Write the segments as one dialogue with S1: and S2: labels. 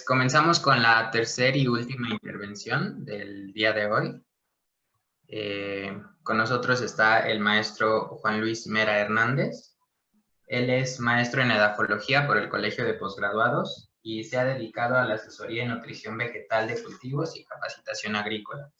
S1: comenzamos con la tercera y última intervención del día de hoy. Con nosotros está el maestro Juan Luis Mera Hernández. Él es maestro en edafología por el Colegio de Posgraduados y se ha dedicado a la asesoría en nutrición vegetal de cultivos y capacitación agrícola.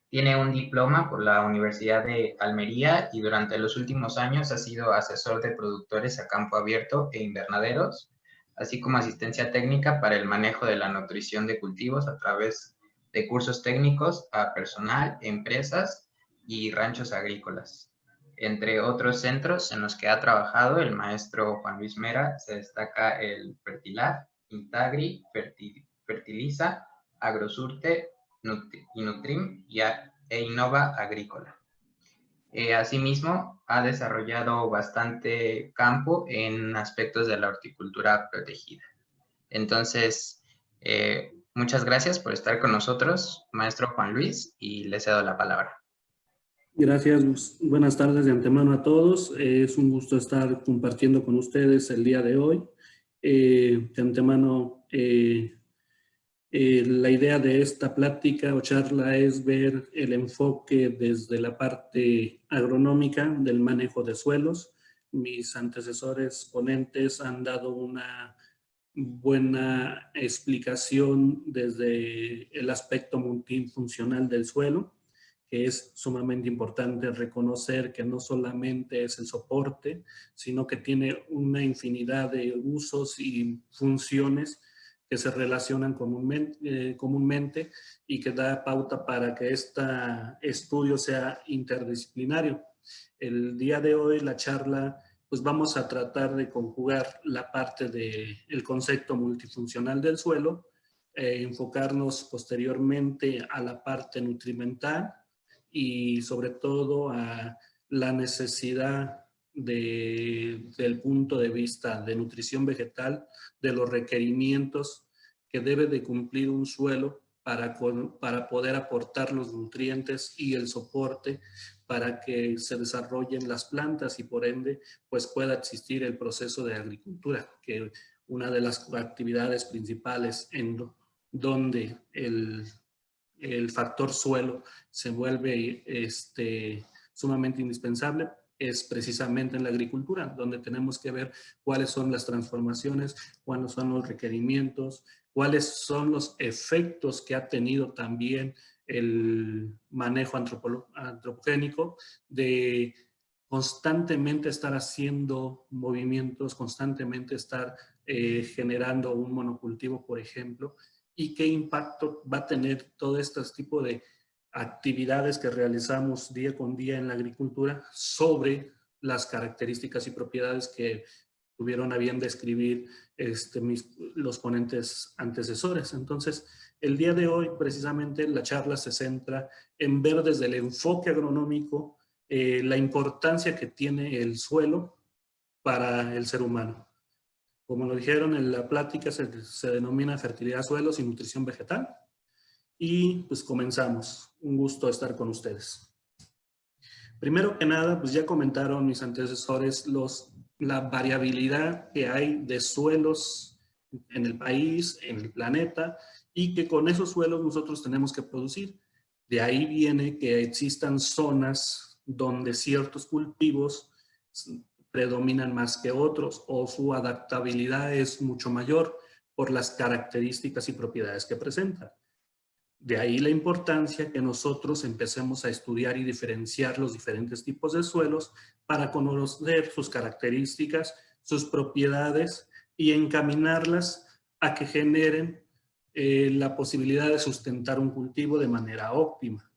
S1: Tiene un diploma por la Universidad de Almería y durante los últimos años ha sido asesor de productores a campo abierto e invernaderos, así como asistencia técnica para el manejo de la nutrición de cultivos a través de cursos técnicos a personal, empresas y ranchos agrícolas. Entre otros centros en los que ha trabajado el maestro Juan Luis Mera se destaca el Fertilar, Intagri, Fertiliza, Agrosurte, Inutrim e Innova Agrícola. Asimismo, ha desarrollado bastante campo en aspectos de la horticultura protegida. Entonces, muchas gracias por estar con nosotros, maestro Juan Luis, y le cedo la palabra.
S2: Gracias, buenas tardes de antemano a todos. Es un gusto estar compartiendo con ustedes el día de hoy. De antemano, la idea de esta plática o charla es ver el enfoque desde la parte agronómica del manejo de suelos. Mis antecesores ponentes han dado una buena explicación desde el aspecto multifuncional del suelo, que es sumamente importante reconocer que no solamente es el soporte, sino que tiene una infinidad de usos y funciones que se relacionan comúnmente y que da pauta para que este estudio sea interdisciplinario. El día de hoy, la charla, pues vamos a tratar de conjugar la parte del concepto multifuncional del suelo, enfocarnos posteriormente a la parte nutrimental y sobre todo a la necesidad del punto de vista de nutrición vegetal, de los requerimientos que debe de cumplir un suelo para poder aportar los nutrientes y el soporte para que se desarrollen las plantas y por ende pues pueda existir el proceso de agricultura, que una de las actividades principales en donde el factor suelo se vuelve sumamente indispensable es precisamente en la agricultura, donde tenemos que ver cuáles son las transformaciones, cuáles son los requerimientos, cuáles son los efectos que ha tenido también el manejo antropogénico de constantemente estar haciendo movimientos, constantemente estar generando un monocultivo, por ejemplo, y qué impacto va a tener todo este tipo de actividades que realizamos día con día en la agricultura sobre las características y propiedades que tuvieron a bien describir los ponentes antecesores. Entonces, el día de hoy, precisamente, la charla se centra en ver desde el enfoque agronómico la importancia que tiene el suelo para el ser humano. Como lo dijeron en la plática, se denomina fertilidad suelos y nutrición vegetal. Y pues comenzamos. Un gusto estar con ustedes. Primero que nada, pues ya comentaron mis antecesores la variabilidad que hay de suelos en el país, en el planeta, y que con esos suelos nosotros tenemos que producir. De ahí viene que existan zonas donde ciertos cultivos predominan más que otros o su adaptabilidad es mucho mayor por las características y propiedades que presentan. De ahí la importancia que nosotros empecemos a estudiar y diferenciar los diferentes tipos de suelos para conocer sus características, sus propiedades y encaminarlas a que generen la posibilidad de sustentar un cultivo de manera óptima.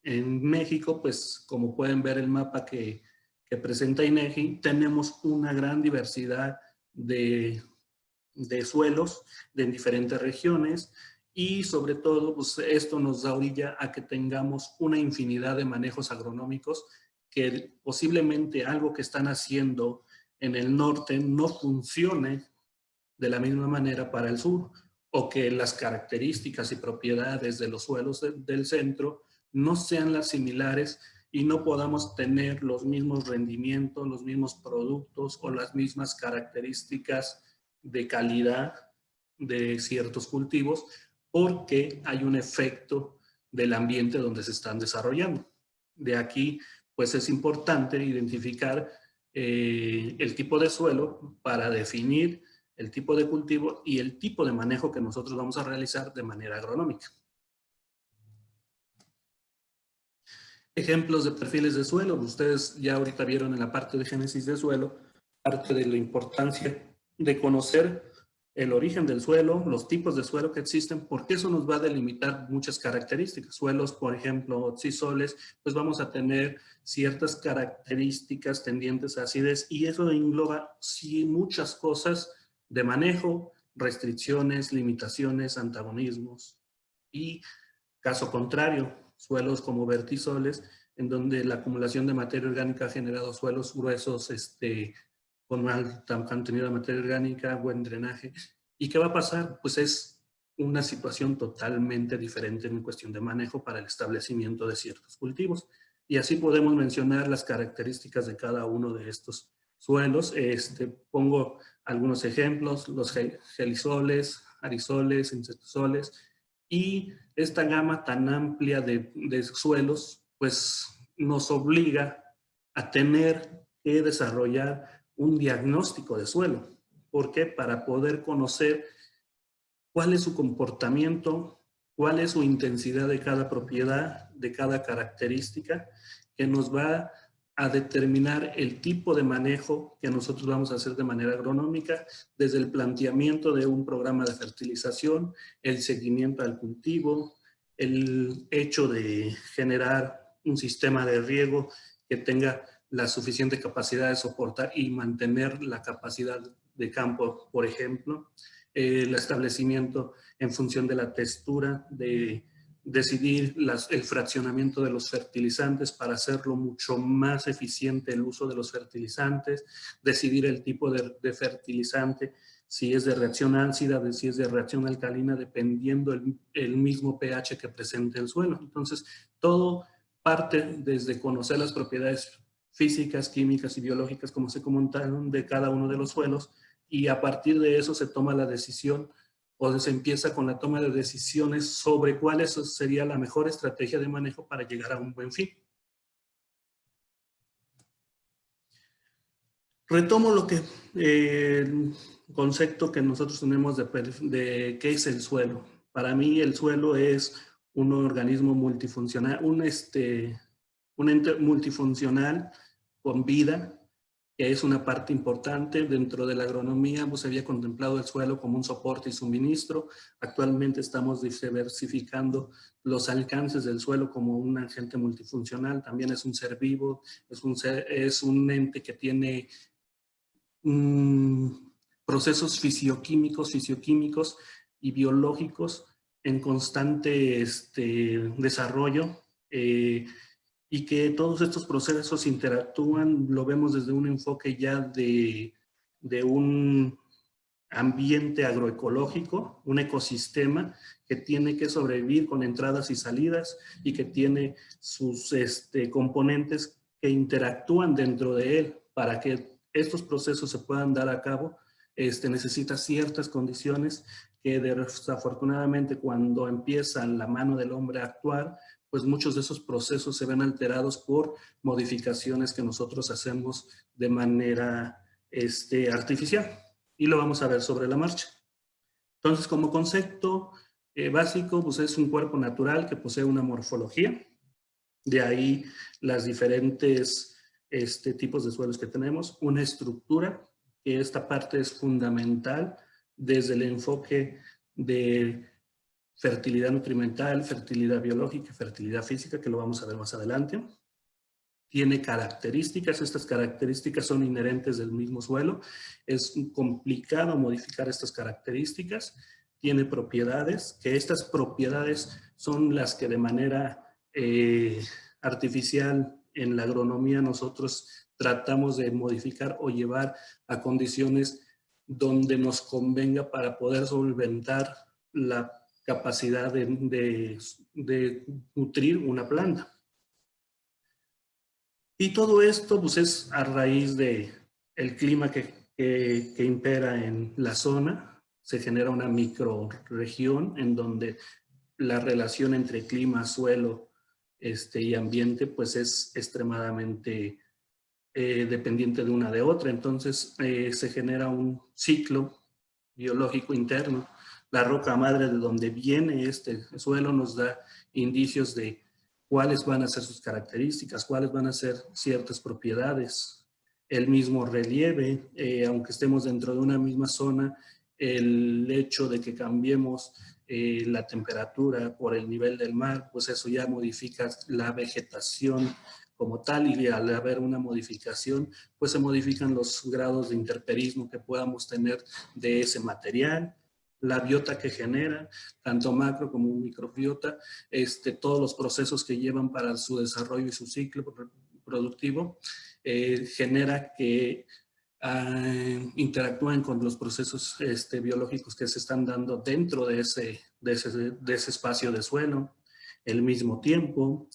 S2: En México, pues como pueden ver el mapa que presenta INEGI, tenemos una gran diversidad de suelos en diferentes regiones y sobre todo pues esto nos da orilla a que tengamos una infinidad de manejos agronómicos que posiblemente algo que están haciendo en el norte no funcione de la misma manera para el sur o que las características y propiedades de los suelos del centro no sean las similares y no podamos tener los mismos rendimientos, los mismos productos o las mismas características de calidad de ciertos cultivos porque hay un efecto del ambiente donde se están desarrollando. De aquí, pues es importante identificar el tipo de suelo para definir el tipo de cultivo y el tipo de manejo que nosotros vamos a realizar de manera agronómica. Ejemplos de perfiles de suelo. Ustedes ya ahorita vieron en la parte de génesis de suelo, parte de la importancia de conocer el origen del suelo, los tipos de suelo que existen, porque eso nos va a delimitar muchas características. Suelos, por ejemplo, oxisoles, pues vamos a tener ciertas características tendientes a acidez y eso engloba sí, muchas cosas de manejo, restricciones, limitaciones, antagonismos y caso contrario, suelos como vertisoles, en donde la acumulación de materia orgánica ha generado suelos gruesos, con alta contenido de materia orgánica, buen drenaje. ¿Y qué va a pasar? Pues es una situación totalmente diferente en cuestión de manejo para el establecimiento de ciertos cultivos. Y así podemos mencionar las características de cada uno de estos suelos. Pongo algunos ejemplos, los gelisoles, arisoles, insectosoles, y esta gama tan amplia de suelos, pues nos obliga a tener que desarrollar un diagnóstico de suelo. ¿Por qué? Para poder conocer cuál es su comportamiento, cuál es su intensidad de cada propiedad, de cada característica, que nos va a determinar el tipo de manejo que nosotros vamos a hacer de manera agronómica, desde el planteamiento de un programa de fertilización, el seguimiento al cultivo, el hecho de generar un sistema de riego que tenga la suficiente capacidad de soportar y mantener la capacidad de campo, por ejemplo, el establecimiento en función de la textura, de decidir el fraccionamiento de los fertilizantes para hacerlo mucho más eficiente el uso de los fertilizantes, decidir el tipo de fertilizante, si es de reacción ácida, si es de reacción alcalina, dependiendo el mismo pH que presente el suelo. Entonces, todo parte desde conocer las propiedades físicas, químicas y biológicas, como se comentaron, de cada uno de los suelos, y a partir de eso se toma la decisión o se empieza con la toma de decisiones sobre cuál sería la mejor estrategia de manejo para llegar a un buen fin. Retomo lo que el concepto que nosotros tenemos de qué es el suelo. Para mí el suelo es un organismo multifuncional, un ente multifuncional con vida, que es una parte importante dentro de la agronomía. Pues se había contemplado el suelo como un soporte y suministro. Actualmente estamos diversificando los alcances del suelo como un agente multifuncional. También es un ser vivo, es un ente que tiene procesos fisioquímicos y biológicos en constante desarrollo, y que todos estos procesos interactúan, lo vemos desde un enfoque ya de un ambiente agroecológico, un ecosistema que tiene que sobrevivir con entradas y salidas y que tiene sus componentes que interactúan dentro de él. Para que estos procesos se puedan dar a cabo, necesita ciertas condiciones que desafortunadamente cuando empieza la mano del hombre a actuar, pues muchos de esos procesos se ven alterados por modificaciones que nosotros hacemos de manera artificial. Y lo vamos a ver sobre la marcha. Entonces, como concepto básico, pues es un cuerpo natural que posee una morfología. De ahí las diferentes tipos de suelos que tenemos. Una estructura, que esta parte es fundamental desde el enfoque de fertilidad nutrimental, fertilidad biológica, fertilidad física, que lo vamos a ver más adelante. Tiene características, estas características son inherentes del mismo suelo. Es complicado modificar estas características. Tiene propiedades, que estas propiedades son las que de manera artificial en la agronomía nosotros tratamos de modificar o llevar a condiciones donde nos convenga para poder solventar la capacidad de nutrir una planta. Y todo esto pues es a raíz del clima que impera en la zona. se genera una microrregión en donde la relación entre clima, suelo y ambiente pues es extremadamente dependiente de una de otra. Entonces se genera un ciclo biológico interno. La roca madre de donde viene este suelo nos da indicios de cuáles van a ser sus características, cuáles van a ser ciertas propiedades. El mismo relieve, aunque estemos dentro de una misma zona, el hecho de que cambiemos la temperatura por el nivel del mar, pues eso ya modifica la vegetación como tal, y al haber una modificación, pues se modifican los grados de interperismo que podamos tener de ese material, la biota que genera, tanto macro como microbiota, todos los procesos que llevan para su desarrollo y su ciclo productivo, genera que interactúen con los procesos biológicos que se están dando dentro de ese espacio de suelo. Al mismo tiempo,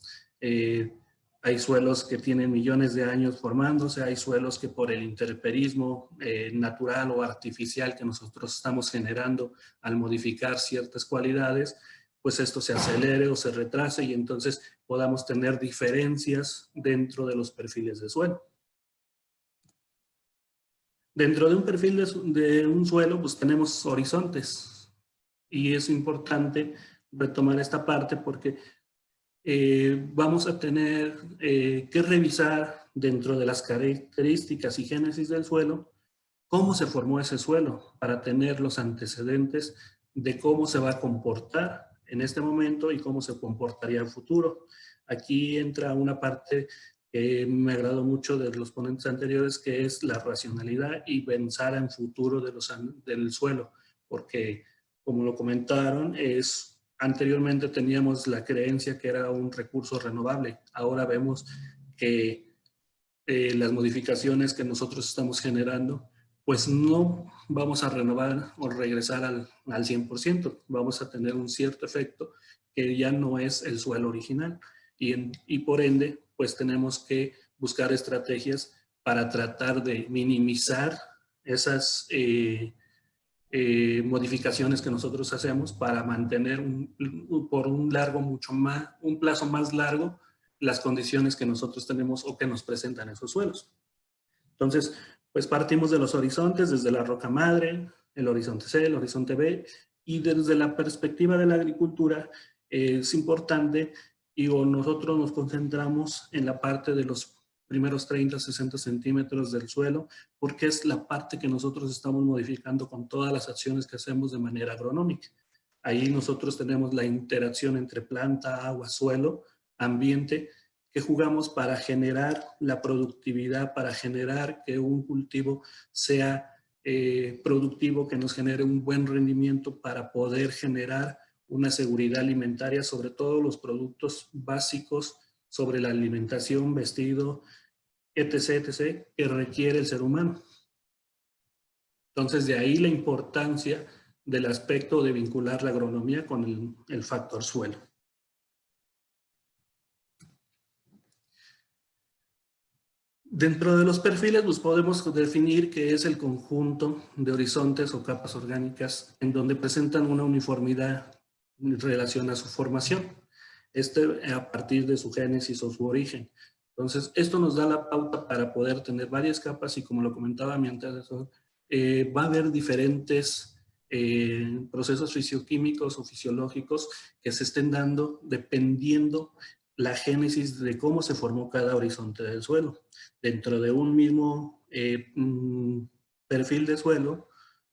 S2: hay suelos que tienen millones de años formándose, hay suelos que por el interperismo natural o artificial que nosotros estamos generando al modificar ciertas cualidades, pues esto se acelere o se retrase y entonces podamos tener diferencias dentro de los perfiles de suelo. Dentro de un perfil de un suelo, pues tenemos horizontes y es importante retomar esta parte porque vamos a tener que revisar dentro de las características y génesis del suelo cómo se formó ese suelo para tener los antecedentes de cómo se va a comportar en este momento y cómo se comportaría en futuro. Aquí entra una parte que me agradó mucho de los ponentes anteriores, que es la racionalidad y pensar en futuro del suelo, porque como lo comentaron, anteriormente teníamos la creencia que era un recurso renovable. Ahora vemos que las modificaciones que nosotros estamos generando, pues no vamos a renovar o regresar al 100%. Vamos a tener un cierto efecto que ya no es el suelo original. Y por ende, pues tenemos que buscar estrategias para tratar de minimizar esas modificaciones que nosotros hacemos para mantener por un plazo más largo las condiciones que nosotros tenemos o que nos presentan esos suelos. Entonces, pues partimos de los horizontes, desde la roca madre, el horizonte C, el horizonte B, y desde la perspectiva de la agricultura es importante, y nosotros nos concentramos en la parte de los primeros 30, 60 centímetros del suelo, porque es la parte que nosotros estamos modificando con todas las acciones que hacemos de manera agronómica. Ahí nosotros tenemos la interacción entre planta, agua, suelo, ambiente, que jugamos para generar la productividad, para generar que un cultivo sea productivo, que nos genere un buen rendimiento para poder generar una seguridad alimentaria sobre todos los productos básicos, sobre la alimentación, vestido, etc., etc., que requiere el ser humano. Entonces, de ahí la importancia del aspecto de vincular la agronomía con el factor suelo. Dentro de los perfiles, pues podemos definir que es el conjunto de horizontes o capas orgánicas en donde presentan una uniformidad en relación a su formación, a partir de su génesis o su origen. Entonces, esto nos da la pauta para poder tener varias capas y, como lo comentaba mi antecesor, va a haber diferentes procesos fisioquímicos o fisiológicos que se estén dando dependiendo la génesis de cómo se formó cada horizonte del suelo. Dentro de un mismo perfil de suelo,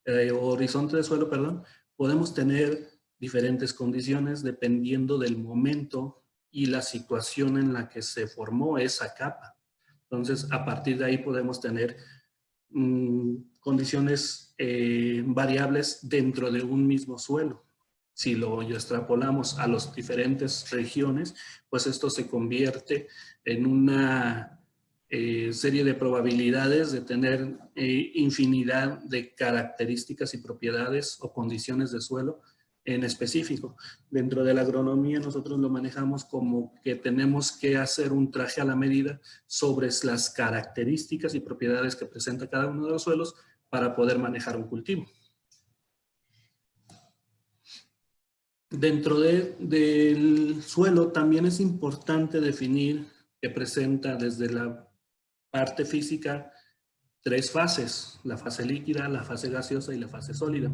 S2: o horizonte de suelo, perdón, podemos tener diferentes condiciones dependiendo del momento y la situación en la que se formó esa capa. Entonces, a partir de ahí podemos tener condiciones variables dentro de un mismo suelo. Si lo extrapolamos a las diferentes regiones, pues esto se convierte en una serie de probabilidades de tener infinidad de características y propiedades o condiciones de suelo en específico. Dentro de la agronomía nosotros lo manejamos como que tenemos que hacer un traje a la medida sobre las características y propiedades que presenta cada uno de los suelos para poder manejar un cultivo. Dentro del suelo también es importante definir que presenta desde la parte física 3 fases: la fase líquida, la fase gaseosa y la fase sólida,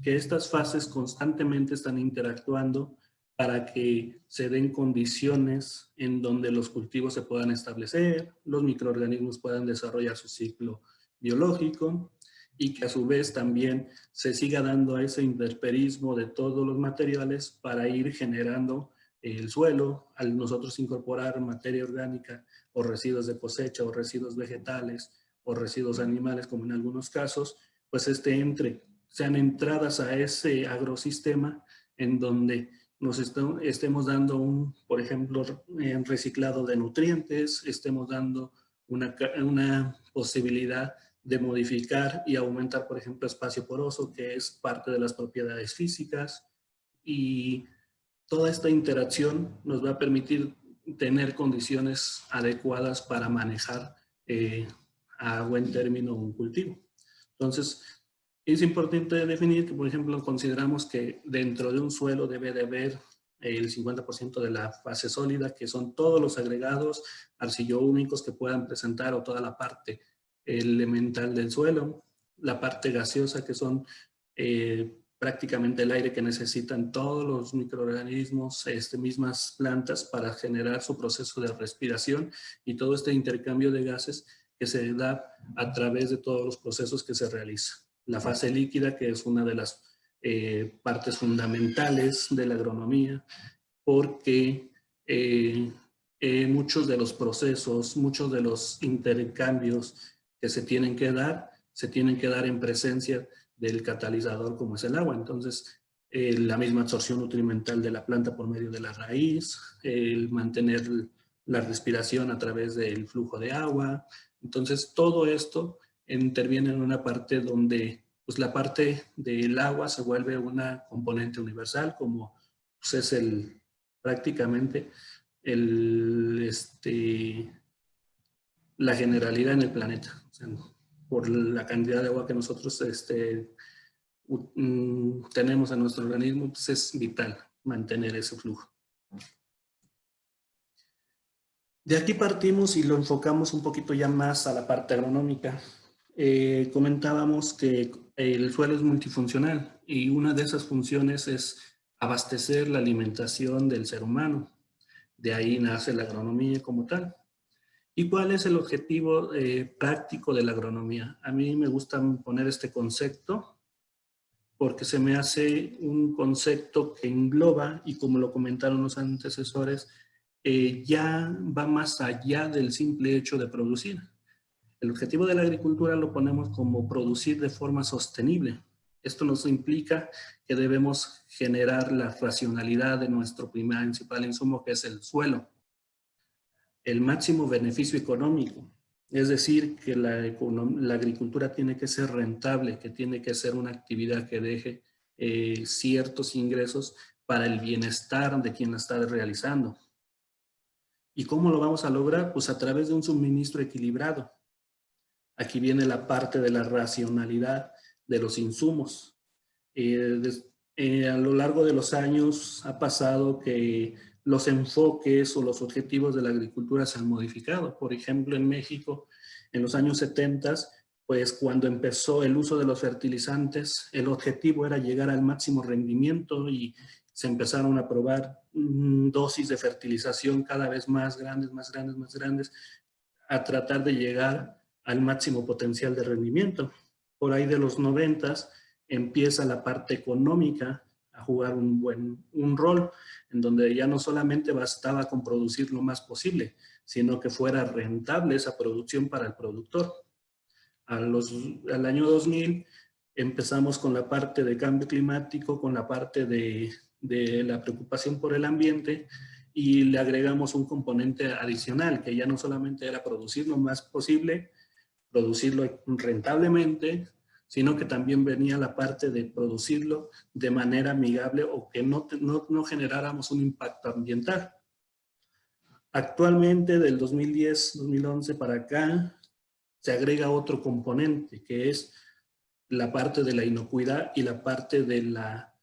S2: que estas fases constantemente están interactuando para que se den condiciones en donde los cultivos se puedan establecer, los microorganismos puedan desarrollar su ciclo biológico y que a su vez también se siga dando ese interperismo de todos los materiales para ir generando el suelo. Al nosotros incorporar materia orgánica o residuos de cosecha o residuos vegetales o residuos animales, como en algunos casos, pues sean entradas a ese agrosistema en donde nos estemos dando por ejemplo, reciclado de nutrientes, estemos dando una posibilidad de modificar y aumentar, por ejemplo, espacio poroso, que es parte de las propiedades físicas, y toda esta interacción nos va a permitir tener condiciones adecuadas para manejar a buen término un cultivo. Entonces, es importante definir que, por ejemplo, consideramos que dentro de un suelo debe de haber el 50% de la fase sólida, que son todos los agregados arcillo-húmicos que puedan presentar, o toda la parte elemental del suelo, la parte gaseosa, que son prácticamente el aire que necesitan todos los microorganismos, mismas plantas, para generar su proceso de respiración, y todo este intercambio de gases que se da a través de todos los procesos que se realizan. La fase líquida, que es una de las partes fundamentales de la agronomía, porque muchos de los procesos, muchos de los intercambios que se tienen que dar en presencia del catalizador como es el agua. Entonces, la misma absorción nutrimental de la planta por medio de la raíz, el mantener la respiración a través del flujo de agua. Entonces, todo esto interviene en una parte donde pues, la parte del agua se vuelve una componente universal, como pues, es prácticamente la generalidad en el planeta. O sea, por la cantidad de agua que nosotros tenemos en nuestro organismo, pues es vital mantener ese flujo. De aquí partimos y lo enfocamos un poquito ya más a la parte agronómica. Comentábamos que el suelo es multifuncional y una de esas funciones es abastecer la alimentación del ser humano. De ahí nace la agronomía como tal. ¿Y cuál es el objetivo práctico de la agronomía? A mí me gusta poner este concepto porque se me hace un concepto que engloba, y como lo comentaron los antecesores, ya va más allá del simple hecho de producir. El objetivo de la agricultura lo ponemos como producir de forma sostenible. Esto nos implica que debemos generar la racionalidad de nuestro principal insumo, que es el suelo. El máximo beneficio económico, es decir, que la agricultura tiene que ser rentable, que tiene que ser una actividad que deje ciertos ingresos para el bienestar de quien la está realizando. ¿Y cómo lo vamos a lograr? Pues a través de un suministro equilibrado. Aquí viene la parte de la racionalidad de los insumos. A lo largo de los años ha pasado que los enfoques o los objetivos de la agricultura se han modificado. Por ejemplo, en México, en los años 70, pues cuando empezó el uso de los fertilizantes, el objetivo era llegar al máximo rendimiento y se empezaron a probar dosis de fertilización cada vez más grandes, a tratar de llegar al máximo potencial de rendimiento. Por ahí de los 90 empieza la parte económica a jugar un rol, en donde ya no solamente bastaba con producir lo más posible, sino que fuera rentable esa producción para el productor. Al año 2000 empezamos con la parte de cambio climático, con la parte de la preocupación por el ambiente, y le agregamos un componente adicional, que ya no solamente era producir lo más posible, producirlo rentablemente, sino que también venía la parte de producirlo de manera amigable o que no generáramos un impacto ambiental. Actualmente, del 2010-2011 para acá, se agrega otro componente, que es la parte de la inocuidad y la parte de la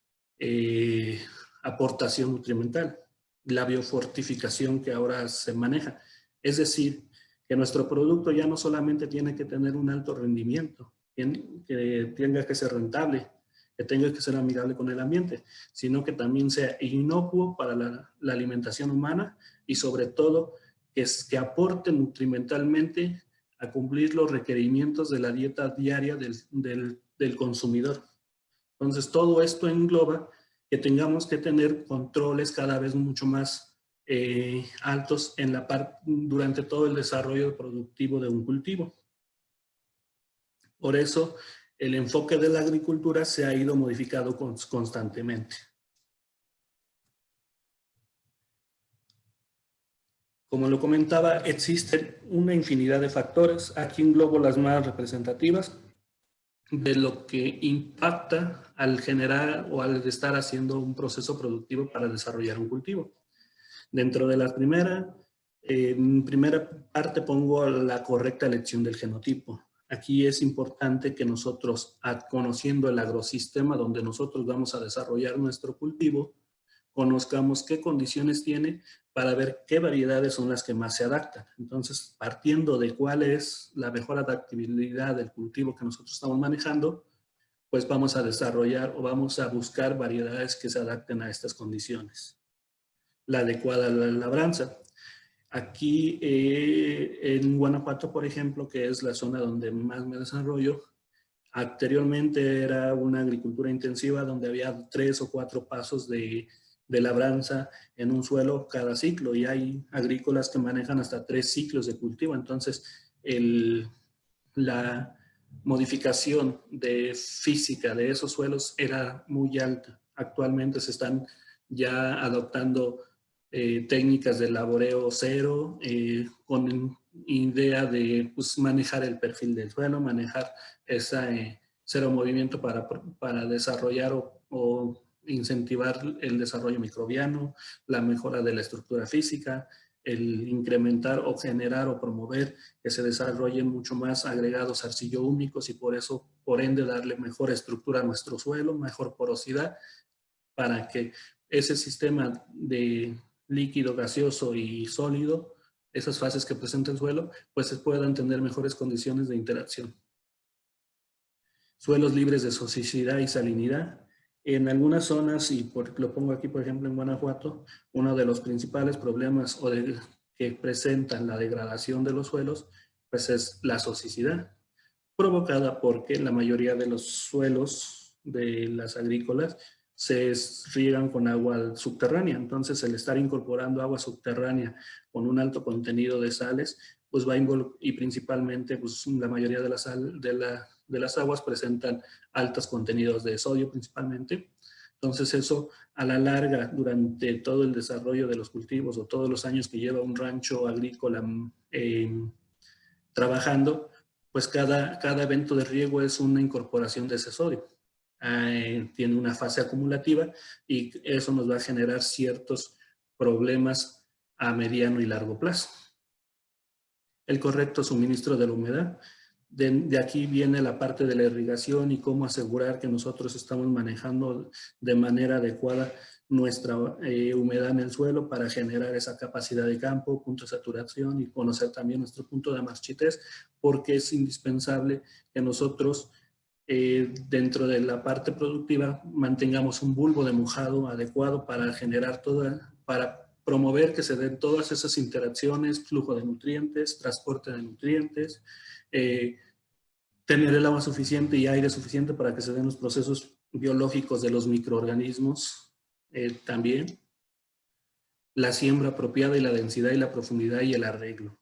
S2: aportación nutrimental, la biofortificación que ahora se maneja. Es decir, que nuestro producto ya no solamente tiene que tener un alto rendimiento, que tenga que ser rentable, que tenga que ser amigable con el ambiente, sino que también sea inocuo para la alimentación humana y sobre todo que aporte nutrimentalmente a cumplir los requerimientos de la dieta diaria del consumidor. Entonces, todo esto engloba que tengamos que tener controles cada vez mucho más altos durante todo el desarrollo productivo de un cultivo. Por eso, el enfoque de la agricultura se ha ido modificando constantemente. Como lo comentaba, existen una infinidad de factores. Aquí englobo las más representativas de lo que impacta al generar o al estar haciendo un proceso productivo para desarrollar un cultivo. Dentro de la primera parte pongo la correcta elección del genotipo. Aquí es importante que nosotros, conociendo el agrosistema donde nosotros vamos a desarrollar nuestro cultivo, conozcamos qué condiciones tiene para ver qué variedades son las que más se adaptan. Entonces, partiendo de cuál es la mejor adaptabilidad del cultivo que nosotros estamos manejando, pues vamos a desarrollar o vamos a buscar variedades que se adapten a estas condiciones. La adecuada a la labranza. Aquí en Guanajuato, por ejemplo, que es la zona donde más me desarrollo, anteriormente era una agricultura intensiva donde había 3 o 4 pasos de labranza en un suelo cada ciclo, y hay agrícolas que manejan hasta 3 ciclos de cultivo. Entonces, la modificación física de esos suelos era muy alta. Actualmente se están ya adoptando técnicas de laboreo cero, con idea de manejar el perfil del suelo, manejar ese cero movimiento para desarrollar o incentivar el desarrollo microbiano, la mejora de la estructura física, el incrementar o generar o promover que se desarrollen mucho más agregados arcillo-húmicos y por ende, darle mejor estructura a nuestro suelo, mejor porosidad, para que ese sistema de líquido, gaseoso y sólido, esas fases que presenta el suelo, pues se puedan tener mejores condiciones de interacción. Suelos libres de sismicidad y salinidad. En algunas zonas, y lo pongo aquí por ejemplo en Guanajuato, uno de los principales problemas que presentan la degradación de los suelos, pues es la sismicidad, provocada porque la mayoría de los suelos de las agrícolas se riegan con agua subterránea. Entonces, el estar incorporando agua subterránea con un alto contenido de sales, pues y principalmente pues, la mayoría de las aguas presentan altos contenidos de sodio principalmente. Entonces, eso a la larga, durante todo el desarrollo de los cultivos o todos los años que lleva un rancho agrícola trabajando, pues cada evento de riego es una incorporación de ese sodio. Tiene una fase acumulativa y eso nos va a generar ciertos problemas a mediano y largo plazo. El correcto suministro de la humedad. De aquí viene la parte de la irrigación y cómo asegurar que nosotros estamos manejando de manera adecuada nuestra humedad en el suelo para generar esa capacidad de campo, punto de saturación, y conocer también nuestro punto de marchitez, porque es indispensable que nosotros dentro de la parte productiva mantengamos un bulbo de mojado adecuado para generar para promover que se den todas esas interacciones, flujo de nutrientes, transporte de nutrientes, tener el agua suficiente y aire suficiente para que se den los procesos biológicos de los microorganismos también, la siembra apropiada y la densidad y la profundidad y el arreglo.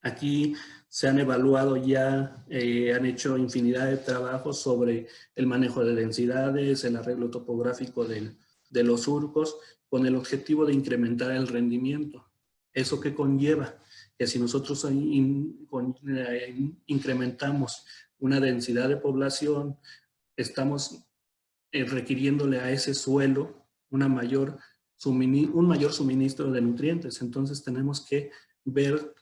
S2: Aquí se han evaluado ya, han hecho infinidad de trabajos sobre el manejo de densidades, el arreglo topográfico de los surcos, con el objetivo de incrementar el rendimiento. ¿Eso qué conlleva? Que si nosotros incrementamos una densidad de población, estamos requiriéndole a ese suelo un mayor suministro de nutrientes. Entonces tenemos que ver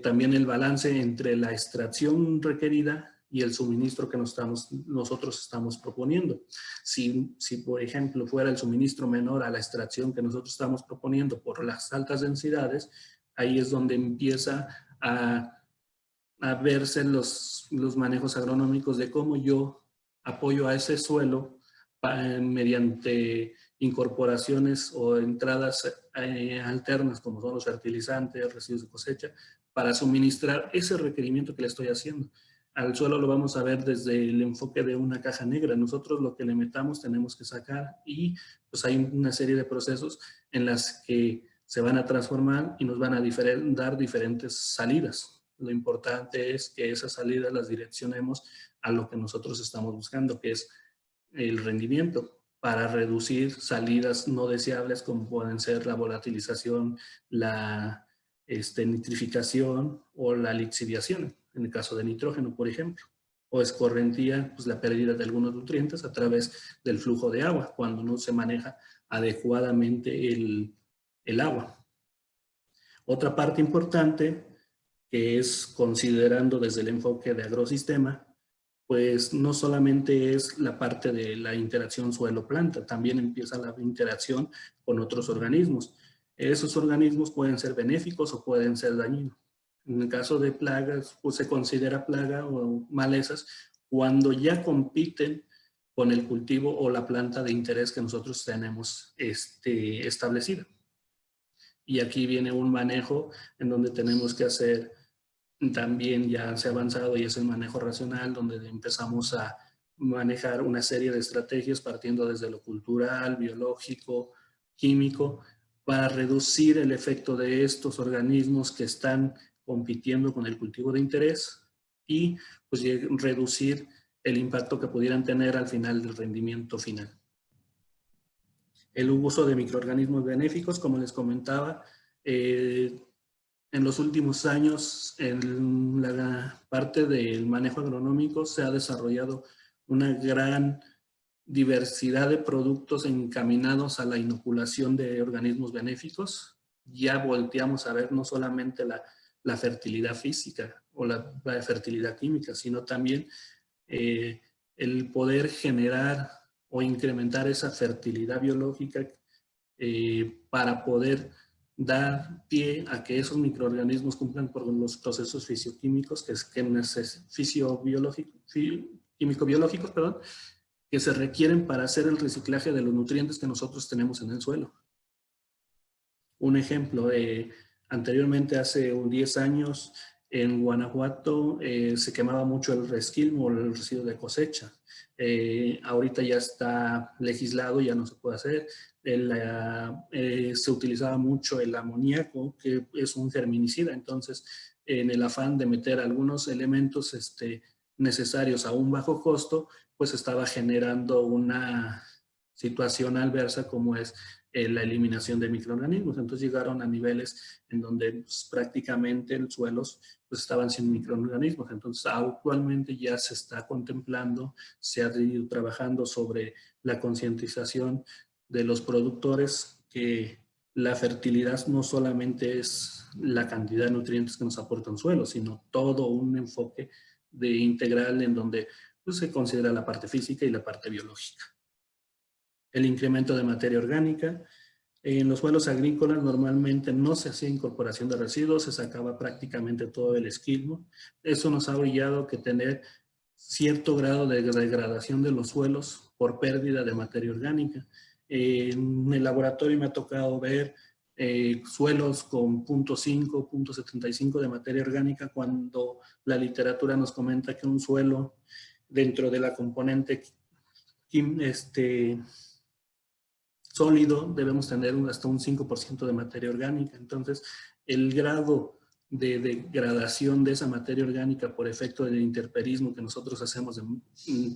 S2: también el balance entre la extracción requerida y el suministro que nosotros estamos proponiendo. Si, por ejemplo, fuera el suministro menor a la extracción que nosotros estamos proponiendo por las altas densidades, ahí es donde empieza a verse los manejos agronómicos de cómo yo apoyo a ese suelo mediante incorporaciones o entradas alternas, como son los fertilizantes, residuos de cosecha, para suministrar ese requerimiento que le estoy haciendo. Al suelo lo vamos a ver desde el enfoque de una caja negra. Nosotros lo que le metamos tenemos que sacar, y pues hay una serie de procesos en las que se van a transformar y nos van a dar diferentes salidas. Lo importante es que esas salidas las direccionemos a lo que nosotros estamos buscando, que es el rendimiento, para reducir salidas no deseables como pueden ser la volatilización, la nitrificación o la lixiviación, en el caso de nitrógeno, por ejemplo. O escorrentía, pues la pérdida de algunos nutrientes a través del flujo de agua, cuando no se maneja adecuadamente el agua. Otra parte importante, que es considerando desde el enfoque de agrosistema, pues no solamente es la parte de la interacción suelo-planta, también empieza la interacción con otros organismos. Esos organismos pueden ser benéficos o pueden ser dañinos. En el caso de plagas, pues se considera plaga o malezas cuando ya compiten con el cultivo o la planta de interés que nosotros tenemos establecida. Y aquí viene un manejo en donde tenemos que hacer, también ya se ha avanzado, y es el manejo racional, donde empezamos a manejar una serie de estrategias partiendo desde lo cultural, biológico, químico, para reducir el efecto de estos organismos que están compitiendo con el cultivo de interés y pues reducir el impacto que pudieran tener al final del rendimiento final. El uso de microorganismos benéficos, como les comentaba, en los últimos años, en la parte del manejo agronómico, se ha desarrollado una gran diversidad de productos encaminados a la inoculación de organismos benéficos. Ya volteamos a ver no solamente la fertilidad física o la fertilidad química, sino también el poder generar o incrementar esa fertilidad biológica para poder dar pie a que esos microorganismos cumplan con los procesos fisioquímicos químico-biológicos, que se requieren para hacer el reciclaje de los nutrientes que nosotros tenemos en el suelo. Un ejemplo, anteriormente, hace 10 años, en Guanajuato se quemaba mucho el resquilmo o el residuo de cosecha. Ahorita ya está legislado, ya no se puede hacer. Se utilizaba mucho el amoníaco, que es un germinicida. Entonces, en el afán de meter algunos elementos necesarios a un bajo costo, pues estaba generando una situación adversa como es la eliminación de microorganismos. Entonces llegaron a niveles en donde pues, prácticamente los suelos pues, estaban sin microorganismos. Entonces actualmente ya se está contemplando, se ha ido trabajando sobre la concientización de los productores, que la fertilidad no solamente es la cantidad de nutrientes que nos aporta un suelo, sino todo un enfoque integral en donde pues, se considera la parte física y la parte biológica. El incremento de materia orgánica. En los suelos agrícolas normalmente no se hacía incorporación de residuos, se sacaba prácticamente todo el esquilmo. Eso nos ha orillado que tener cierto grado de degradación de los suelos por pérdida de materia orgánica. En el laboratorio me ha tocado ver suelos con 0.5, 0.75 de materia orgánica, cuando la literatura nos comenta que un suelo dentro de la componente sólido debemos tener hasta un 5% de materia orgánica. Entonces, el grado de degradación de esa materia orgánica por efecto del intemperismo que nosotros hacemos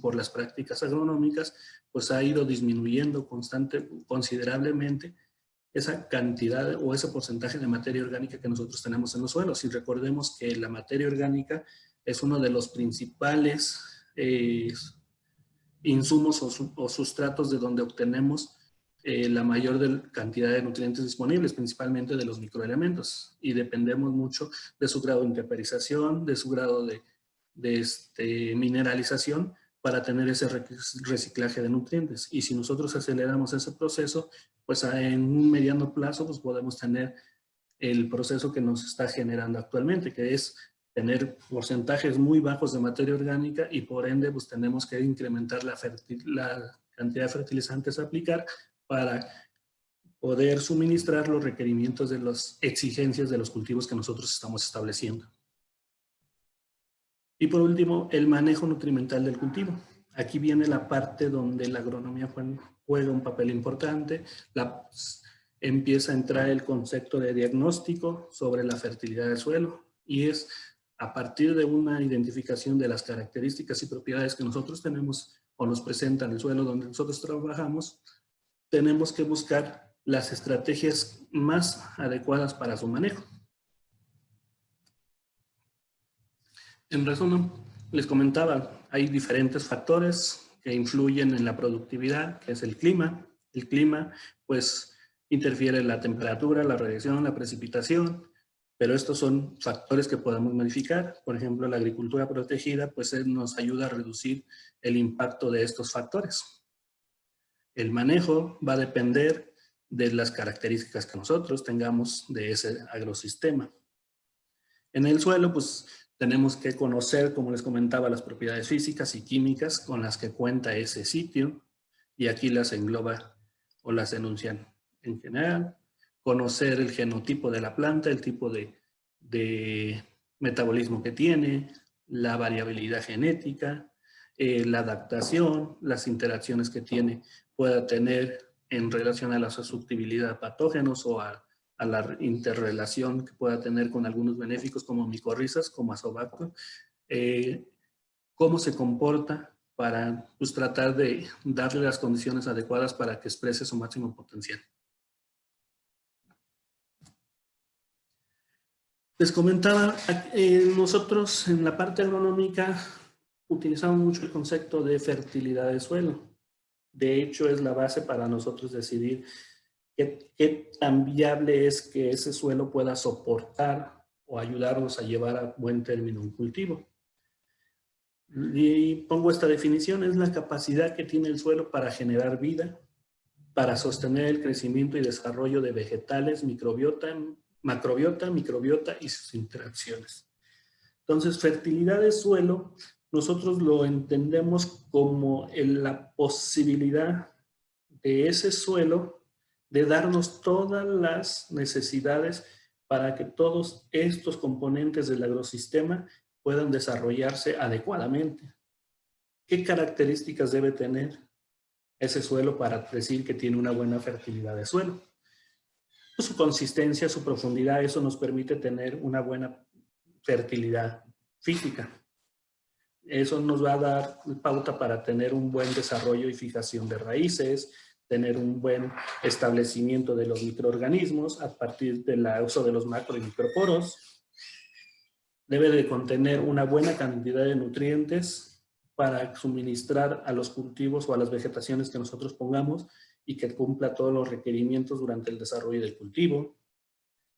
S2: por las prácticas agronómicas, pues ha ido disminuyendo considerablemente esa cantidad o ese porcentaje de materia orgánica que nosotros tenemos en los suelos. Y recordemos que la materia orgánica es uno de los principales insumos o sustratos de donde obtenemos la mayor cantidad de nutrientes disponibles, principalmente de los microelementos, y dependemos mucho de su grado de intemperización, de su grado de mineralización para tener ese reciclaje de nutrientes. Y si nosotros aceleramos ese proceso, pues en un mediano plazo pues podemos tener el proceso que nos está generando actualmente, que es tener porcentajes muy bajos de materia orgánica y por ende pues tenemos que incrementar la cantidad de fertilizantes a aplicar para poder suministrar los requerimientos de las exigencias de los cultivos que nosotros estamos estableciendo. Y por último, el manejo nutrimental del cultivo. Aquí viene la parte donde la agronomía juega un papel importante. Empieza a entrar el concepto de diagnóstico sobre la fertilidad del suelo y es a partir de una identificación de las características y propiedades que nosotros tenemos o nos presentan el suelo donde nosotros trabajamos, tenemos que buscar las estrategias más adecuadas para su manejo. En resumen, les comentaba, hay diferentes factores que influyen en la productividad, que es el clima. El clima, pues, interfiere en la temperatura, la radiación, la precipitación, pero estos son factores que podemos modificar. Por ejemplo, la agricultura protegida, pues, nos ayuda a reducir el impacto de estos factores. El manejo va a depender de las características que nosotros tengamos de ese agrosistema. En el suelo, pues, tenemos que conocer, como les comentaba, las propiedades físicas y químicas con las que cuenta ese sitio, y aquí las engloba o las enuncian en general. Conocer el genotipo de la planta, el tipo de metabolismo que tiene, la variabilidad genética, la adaptación, las interacciones que pueda tener en relación a la susceptibilidad a patógenos o a la interrelación que pueda tener con algunos benéficos como micorrizas, como azobacter, cómo se comporta para pues, tratar de darle las condiciones adecuadas para que exprese su máximo potencial. Les comentaba, nosotros en la parte agronómica utilizamos mucho el concepto de fertilidad de suelo. De hecho, es la base para nosotros decidir qué tan viable es que ese suelo pueda soportar o ayudarnos a llevar a buen término un cultivo. Y pongo esta definición, es la capacidad que tiene el suelo para generar vida, para sostener el crecimiento y desarrollo de vegetales, macrobiota, microbiota y sus interacciones. Entonces, fertilidad de suelo, nosotros lo entendemos como la posibilidad de ese suelo de darnos todas las necesidades para que todos estos componentes del agrosistema puedan desarrollarse adecuadamente. ¿Qué características debe tener ese suelo para decir que tiene una buena fertilidad de suelo? Pues su consistencia, su profundidad, eso nos permite tener una buena fertilidad física. Eso nos va a dar pauta para tener un buen desarrollo y fijación de raíces, tener un buen establecimiento de los microorganismos a partir del uso de los macro y microporos. Debe de contener una buena cantidad de nutrientes para suministrar a los cultivos o a las vegetaciones que nosotros pongamos y que cumpla todos los requerimientos durante el desarrollo del cultivo.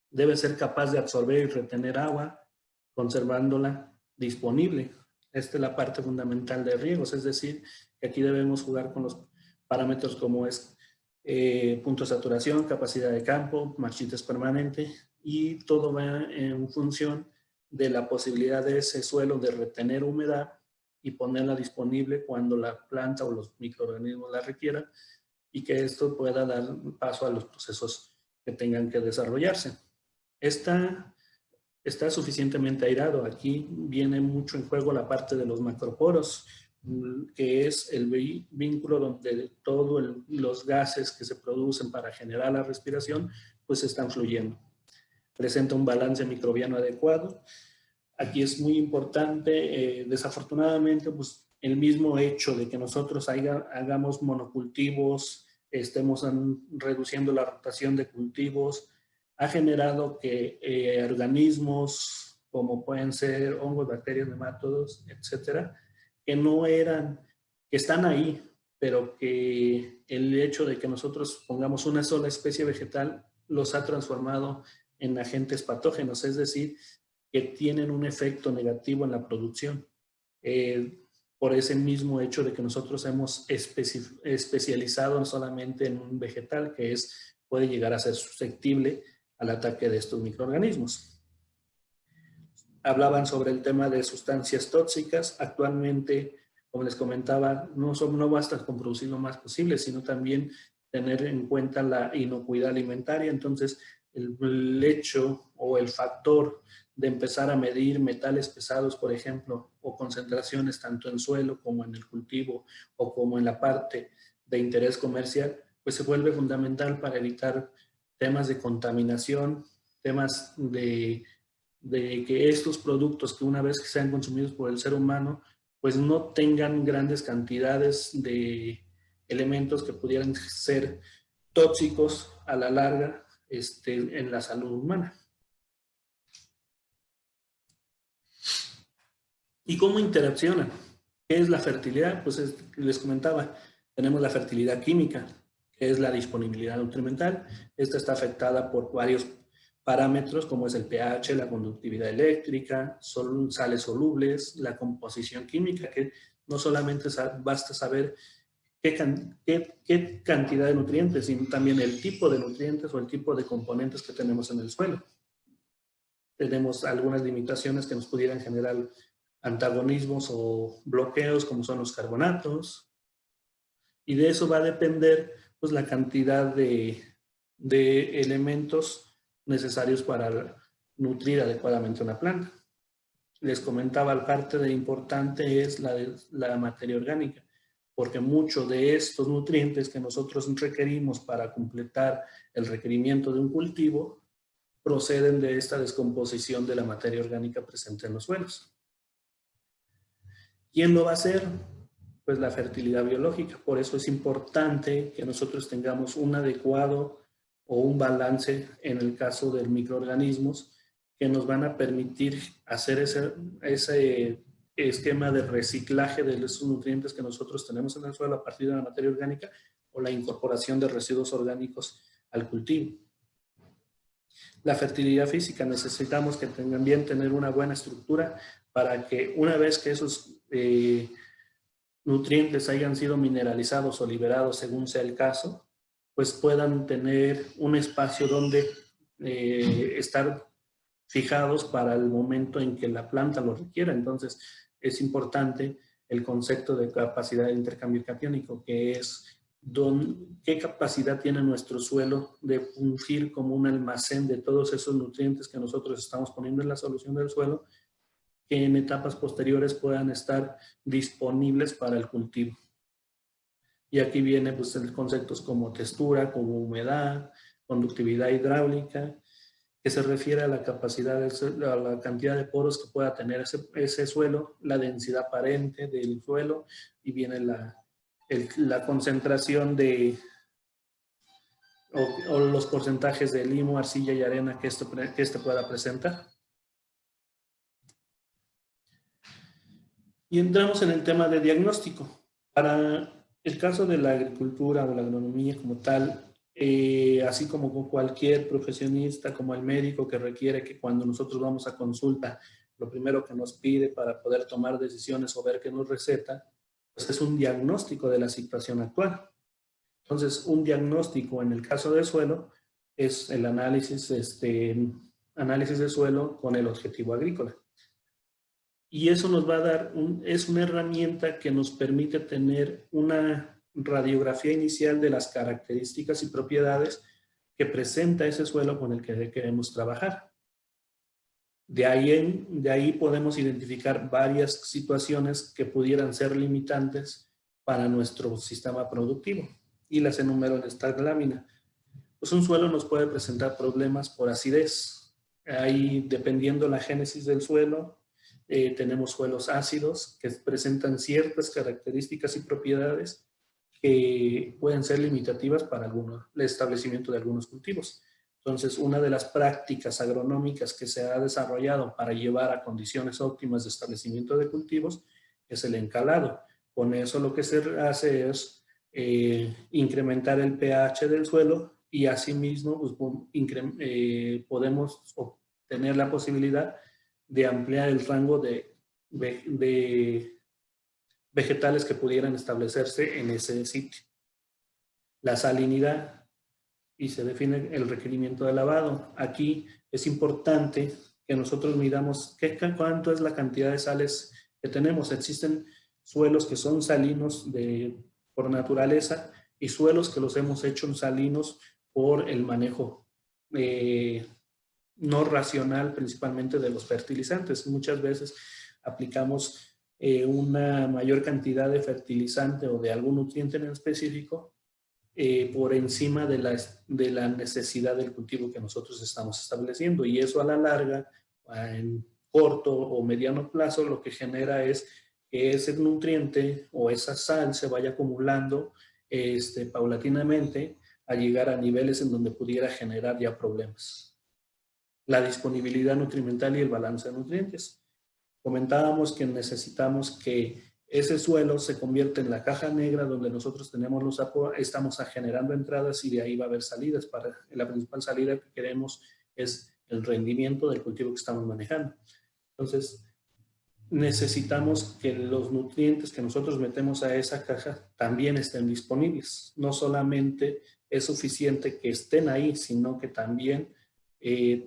S2: Debe ser capaz de absorber y retener agua, conservándola disponible. Esta es la parte fundamental de riegos, es decir, que aquí debemos jugar con los parámetros como es punto de saturación, capacidad de campo, marchites permanente, y todo va en función de la posibilidad de ese suelo de retener humedad y ponerla disponible cuando la planta o los microorganismos la requieran, y que esto pueda dar paso a los procesos que tengan que desarrollarse. Está suficientemente airado. Aquí viene mucho en juego la parte de los macroporos, que es el vínculo donde todos los gases que se producen para generar la respiración, pues están fluyendo. Presenta un balance microbiano adecuado. Aquí es muy importante, desafortunadamente, pues el mismo hecho de que nosotros hagamos monocultivos, estemos reduciendo la rotación de cultivos, ha generado que organismos como pueden ser hongos, bacterias, nemátodos, etcétera, que están ahí, pero que el hecho de que nosotros pongamos una sola especie vegetal los ha transformado en agentes patógenos, es decir, que tienen un efecto negativo en la producción. por ese mismo hecho de que nosotros hemos especializado no solamente en un vegetal que puede llegar a ser susceptible al ataque de estos microorganismos. Hablaban sobre el tema de sustancias tóxicas. Actualmente, como les comentaba, no basta con producir lo más posible, sino también tener en cuenta la inocuidad alimentaria. Entonces, el hecho o el factor de empezar a medir metales pesados, por ejemplo, o concentraciones tanto en suelo como en el cultivo o como en la parte de interés comercial, pues se vuelve fundamental para evitar temas de contaminación, temas de que estos productos que una vez que sean consumidos por el ser humano, pues no tengan grandes cantidades de elementos que pudieran ser tóxicos a la larga en la salud humana. ¿Y cómo interaccionan? ¿Qué es la fertilidad? Pues les comentaba, tenemos la fertilidad química, que es la disponibilidad nutrimental. Esta está afectada por varios parámetros como es el pH, la conductividad eléctrica, sales solubles, la composición química, que no solamente basta saber qué cantidad de nutrientes, sino también el tipo de nutrientes o el tipo de componentes que tenemos en el suelo. Tenemos algunas limitaciones que nos pudieran generar antagonismos o bloqueos, como son los carbonatos, y de eso va a depender pues, la cantidad de elementos necesarios para nutrir adecuadamente una planta. Les comentaba, la parte de importante es la materia orgánica, porque muchos de estos nutrientes que nosotros requerimos para completar el requerimiento de un cultivo proceden de esta descomposición de la materia orgánica presente en los suelos. ¿Quién lo va a hacer? Pues la fertilidad biológica. Por eso es importante que nosotros tengamos un adecuado o un balance en el caso de microorganismos que nos van a permitir hacer ese esquema de reciclaje de esos nutrientes que nosotros tenemos en el suelo a partir de la materia orgánica o la incorporación de residuos orgánicos al cultivo. La fertilidad física, necesitamos que también tener una buena estructura para que una vez que esos nutrientes hayan sido mineralizados o liberados según sea el caso, pues puedan tener un espacio donde estar fijados para el momento en que la planta lo requiera. Entonces es importante el concepto de capacidad de intercambio catiónico, que es qué capacidad tiene nuestro suelo de fungir como un almacén de todos esos nutrientes que nosotros estamos poniendo en la solución del suelo, que en etapas posteriores puedan estar disponibles para el cultivo. Y aquí viene pues conceptos como textura, como humedad, conductividad hidráulica, que se refiere a la capacidad, a la cantidad de poros que pueda tener ese suelo, la densidad aparente del suelo, y viene la concentración o los porcentajes de limo, arcilla y arena que este pueda presentar. Y entramos en el tema de diagnóstico. Para el caso de la agricultura o la agronomía como tal, así como con cualquier profesionista, como el médico que requiere que cuando nosotros vamos a consulta, lo primero que nos pide para poder tomar decisiones o ver qué nos receta, pues es un diagnóstico de la situación actual. Entonces, un diagnóstico en el caso del suelo es el análisis de suelo con el objetivo agrícola. Y eso nos va a dar, es una herramienta que nos permite tener una radiografía inicial de las características y propiedades que presenta ese suelo con el que queremos trabajar. De ahí podemos identificar varias situaciones que pudieran ser limitantes para nuestro sistema productivo. Y las enumero en esta lámina. Pues un suelo nos puede presentar problemas por acidez. Ahí, dependiendo la génesis del suelo, tenemos suelos ácidos que presentan ciertas características y propiedades que pueden ser limitativas para el establecimiento de algunos cultivos. Entonces, una de las prácticas agronómicas que se ha desarrollado para llevar a condiciones óptimas de establecimiento de cultivos es el encalado. Con eso lo que se hace es incrementar el pH del suelo y asimismo pues, podemos obtener la posibilidad de ampliar el rango de de vegetales que pudieran establecerse en ese sitio. La salinidad, y se define el requerimiento de lavado. Aquí es importante que nosotros midamos cuánto es la cantidad de sales que tenemos. Existen suelos que son salinos por naturaleza y suelos que los hemos hecho salinos por el manejo no racional, principalmente de los fertilizantes. Muchas veces aplicamos una mayor cantidad de fertilizante o de algún nutriente en específico por encima de la necesidad del cultivo que nosotros estamos estableciendo, y eso a la larga, en corto o mediano plazo, lo que genera es que ese nutriente o esa sal se vaya acumulando paulatinamente a llegar a niveles en donde pudiera generar ya problemas. La disponibilidad nutrimental y el balance de nutrientes. Comentábamos que necesitamos que ese suelo se convierta en la caja negra donde nosotros tenemos estamos generando entradas y de ahí va a haber salidas. La principal salida que queremos es el rendimiento del cultivo que estamos manejando. Entonces, necesitamos que los nutrientes que nosotros metemos a esa caja también estén disponibles. No solamente es suficiente que estén ahí, sino que también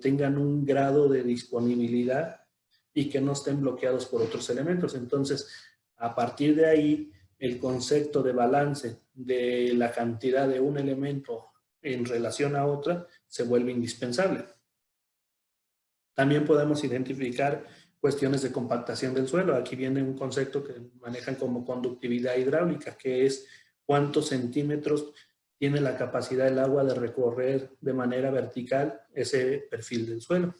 S2: tengan un grado de disponibilidad y que no estén bloqueados por otros elementos. Entonces, a partir de ahí, el concepto de balance de la cantidad de un elemento en relación a otra se vuelve indispensable. También podemos identificar cuestiones de compactación del suelo. Aquí viene un concepto que manejan como conductividad hidráulica, que es cuántos centímetros tiene la capacidad del agua de recorrer de manera vertical ese perfil del suelo.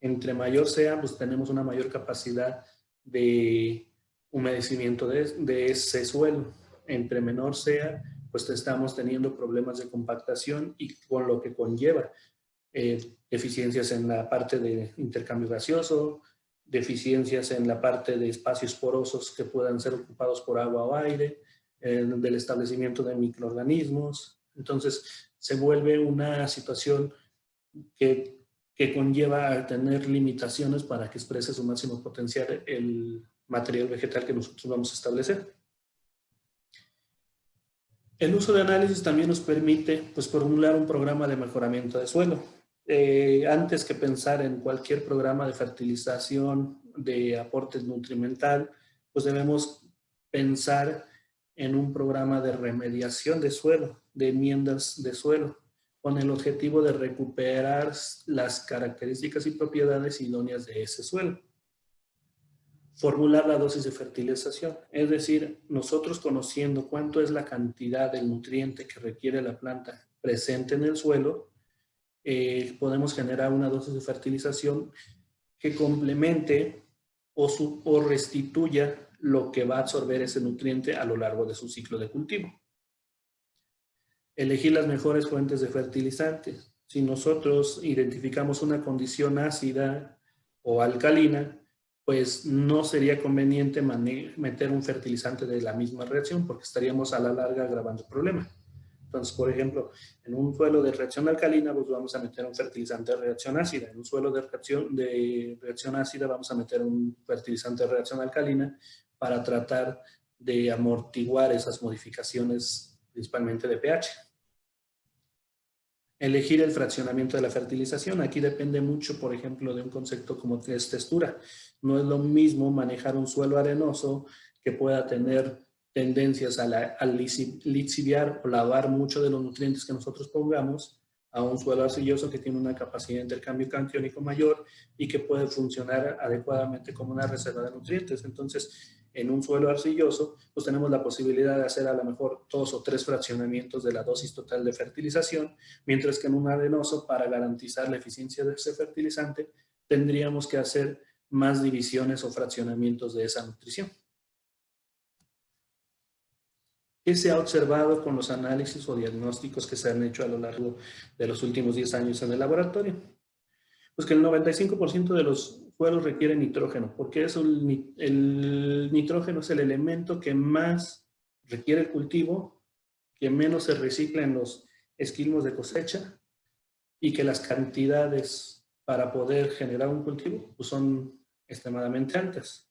S2: Entre mayor sea, pues tenemos una mayor capacidad de humedecimiento de ese suelo. Entre menor sea, pues estamos teniendo problemas de compactación y con lo que conlleva deficiencias en la parte de intercambio gaseoso, deficiencias en la parte de espacios porosos que puedan ser ocupados por agua o aire, del establecimiento de microorganismos. Entonces, se vuelve una situación que conlleva a tener limitaciones para que exprese su máximo potencial el material vegetal que nosotros vamos a establecer. El uso de análisis también nos permite, pues, formular un programa de mejoramiento de suelo. Antes que pensar en cualquier programa de fertilización, de aporte nutrimental, pues debemos pensar en un programa de remediación de suelo, de enmiendas de suelo, con el objetivo de recuperar las características y propiedades idóneas de ese suelo. Formular la dosis de fertilización, es decir, nosotros conociendo cuánto es la cantidad del nutriente que requiere la planta presente en el suelo, podemos generar una dosis de fertilización que complemente o restituya lo que va a absorber ese nutriente a lo largo de su ciclo de cultivo. Elegir las mejores fuentes de fertilizantes. Si nosotros identificamos una condición ácida o alcalina, pues no sería conveniente meter un fertilizante de la misma reacción porque estaríamos a la larga agravando el problema. Entonces, por ejemplo, en un suelo de reacción alcalina, pues vamos a meter un fertilizante de reacción ácida. En un suelo de reacción ácida vamos a meter un fertilizante de reacción alcalina para tratar de amortiguar esas modificaciones, principalmente de pH. Elegir el fraccionamiento de la fertilización. Aquí depende mucho, por ejemplo, de un concepto como es textura. No es lo mismo manejar un suelo arenoso que pueda tener tendencias al lixiviar o lavar mucho de los nutrientes que nosotros pongamos, a un suelo arcilloso que tiene una capacidad de intercambio catiónico mayor y que puede funcionar adecuadamente como una reserva de nutrientes. Entonces, en un suelo arcilloso, pues tenemos la posibilidad de hacer a lo mejor 2 o 3 fraccionamientos de la dosis total de fertilización, mientras que en un arenoso, para garantizar la eficiencia de ese fertilizante, tendríamos que hacer más divisiones o fraccionamientos de esa nutrición. ¿Qué se ha observado con los análisis o diagnósticos que se han hecho a lo largo de los últimos 10 años en el laboratorio? Pues que el 95% de los suelos requieren nitrógeno, porque el nitrógeno es el elemento que más requiere el cultivo, que menos se recicla en los esquilmos de cosecha y que las cantidades para poder generar un cultivo pues son extremadamente altas.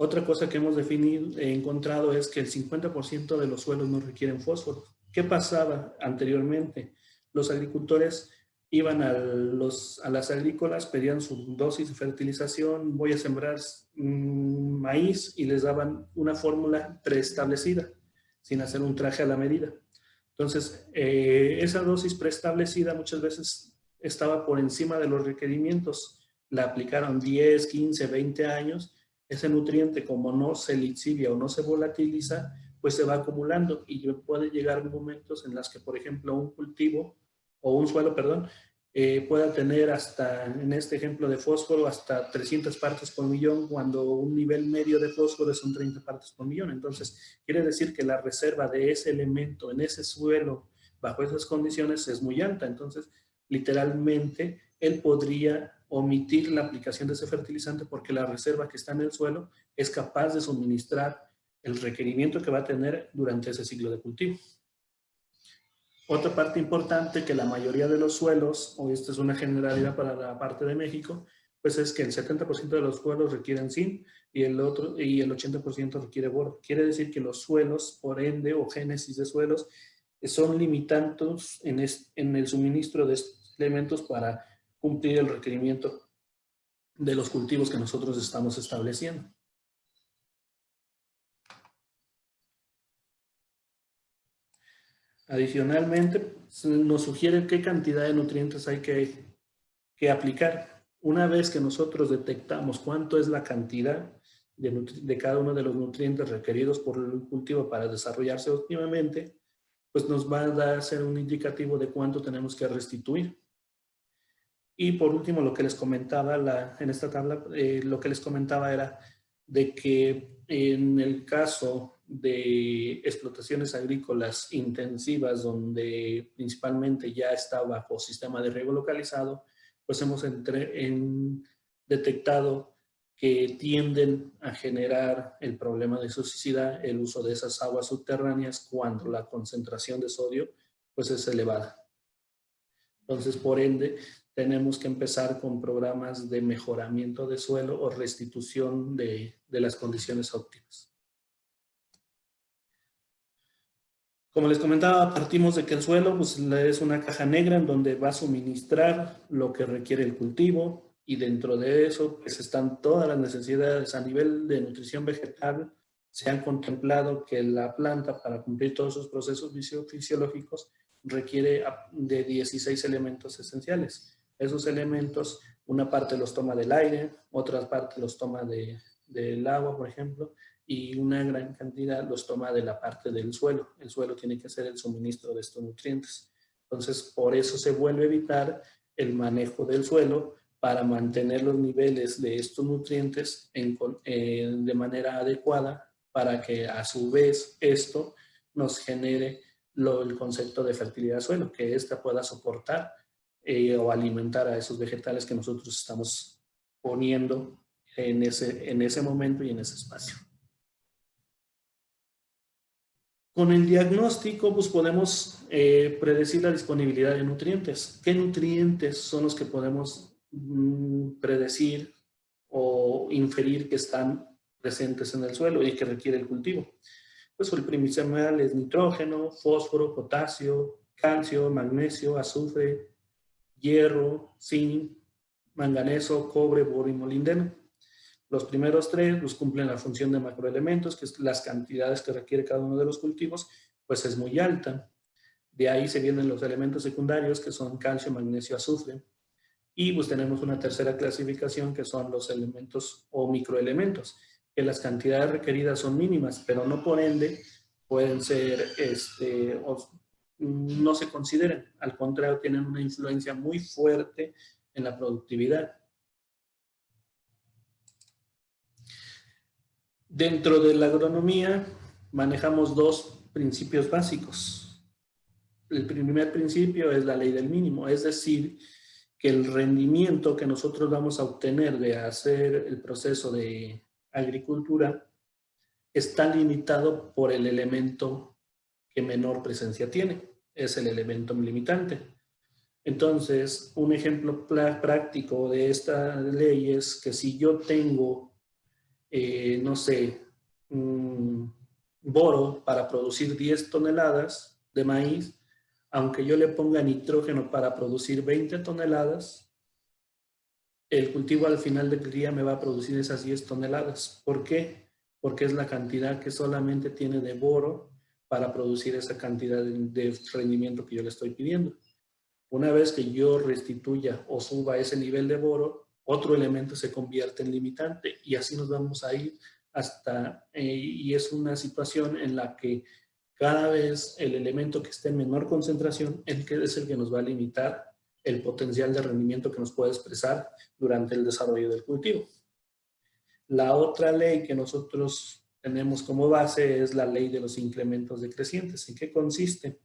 S2: Otra cosa que hemos encontrado es que el 50% de los suelos no requieren fósforo. ¿Qué pasaba anteriormente? Los agricultores iban a las agrícolas, pedían su dosis de fertilización, voy a sembrar maíz, y les daban una fórmula preestablecida, sin hacer un traje a la medida. Entonces, esa dosis preestablecida muchas veces estaba por encima de los requerimientos. La aplicaron 10, 15, 20 años. Ese nutriente, como no se lixivia o no se volatiliza, pues se va acumulando y puede llegar momentos en los que, por ejemplo, un cultivo o un suelo, perdón, pueda tener hasta, en este ejemplo de fósforo, hasta 300 partes por millón, cuando un nivel medio de fósforo son 30 partes por millón. Entonces, quiere decir que la reserva de ese elemento en ese suelo, bajo esas condiciones, es muy alta. Entonces, literalmente, él podría omitir la aplicación de ese fertilizante porque la reserva que está en el suelo es capaz de suministrar el requerimiento que va a tener durante ese ciclo de cultivo. Otra parte importante que la mayoría de los suelos, o esta es una generalidad para la parte de México, pues es que el 70% de los suelos requieren zinc y el 80% requiere boro. Quiere decir que los suelos, por ende, o génesis de suelos, son limitantes en el suministro de estos elementos para cumplir el requerimiento de los cultivos que nosotros estamos estableciendo. Adicionalmente, nos sugiere qué cantidad de nutrientes hay que aplicar. Una vez que nosotros detectamos cuánto es la cantidad de cada uno de los nutrientes requeridos por el cultivo para desarrollarse óptimamente, pues nos va a dar a ser un indicativo de cuánto tenemos que restituir. Y por último, lo que les comentaba en esta tabla, lo que les comentaba era de que en el caso de explotaciones agrícolas intensivas, donde principalmente ya está bajo sistema de riego localizado, pues hemos detectado que tienden a generar el problema de toxicidad, el uso de esas aguas subterráneas cuando la concentración de sodio pues es elevada. Entonces, por ende, tenemos que empezar con programas de mejoramiento de suelo o restitución de las condiciones óptimas. Como les comentaba, partimos de que el suelo pues, es una caja negra en donde va a suministrar lo que requiere el cultivo, y dentro de eso pues, están todas las necesidades a nivel de nutrición vegetal. Se han contemplado que la planta, para cumplir todos sus procesos fisiológicos, requiere de 16 elementos esenciales. Esos elementos, una parte los toma del aire, otra parte los toma del agua, por ejemplo, y una gran cantidad los toma de la parte del suelo. El suelo tiene que ser el suministro de estos nutrientes. Entonces, por eso se vuelve a evitar el manejo del suelo para mantener los niveles de estos nutrientes de manera adecuada, para que a su vez esto nos genere el concepto de fertilidad del suelo, que ésta pueda soportar o alimentar a esos vegetales que nosotros estamos poniendo en ese momento y en ese espacio. Con el diagnóstico, pues podemos predecir la disponibilidad de nutrientes. ¿Qué nutrientes son los que podemos predecir o inferir que están presentes en el suelo y que requiere el cultivo? Pues el principal es nitrógeno, fósforo, potasio, calcio, magnesio, azufre, hierro, zinc, manganeso, cobre, boro y molibdeno. Los primeros tres pues, cumplen la función de macroelementos, que es las cantidades que requiere cada uno de los cultivos, pues es muy alta. De ahí se vienen los elementos secundarios, que son calcio, magnesio, azufre. Y pues tenemos una tercera clasificación, que son los elementos o microelementos, que las cantidades requeridas son mínimas, pero no por ende pueden ser, no se consideran. Al contrario, tienen una influencia muy fuerte en la productividad. Dentro de la agronomía manejamos dos principios básicos. El primer principio es la ley del mínimo, es decir, que el rendimiento que nosotros vamos a obtener de hacer el proceso de agricultura está limitado por el elemento que menor presencia tiene, es el elemento limitante. Entonces, un ejemplo práctico de esta ley es que si yo tengo no sé, boro para producir 10 toneladas de maíz, aunque yo le ponga nitrógeno para producir 20 toneladas, el cultivo al final del día me va a producir esas 10 toneladas. ¿Por qué? Porque es la cantidad que solamente tiene de boro para producir esa cantidad de rendimiento que yo le estoy pidiendo. Una vez que yo restituya o suba ese nivel de boro, otro elemento se convierte en limitante y así nos vamos a ir hasta, y es una situación en la que cada vez el elemento que esté en menor concentración es el que nos va a limitar el potencial de rendimiento que nos puede expresar durante el desarrollo del cultivo. La otra ley que nosotros tenemos como base es la ley de los incrementos decrecientes. ¿En qué consiste?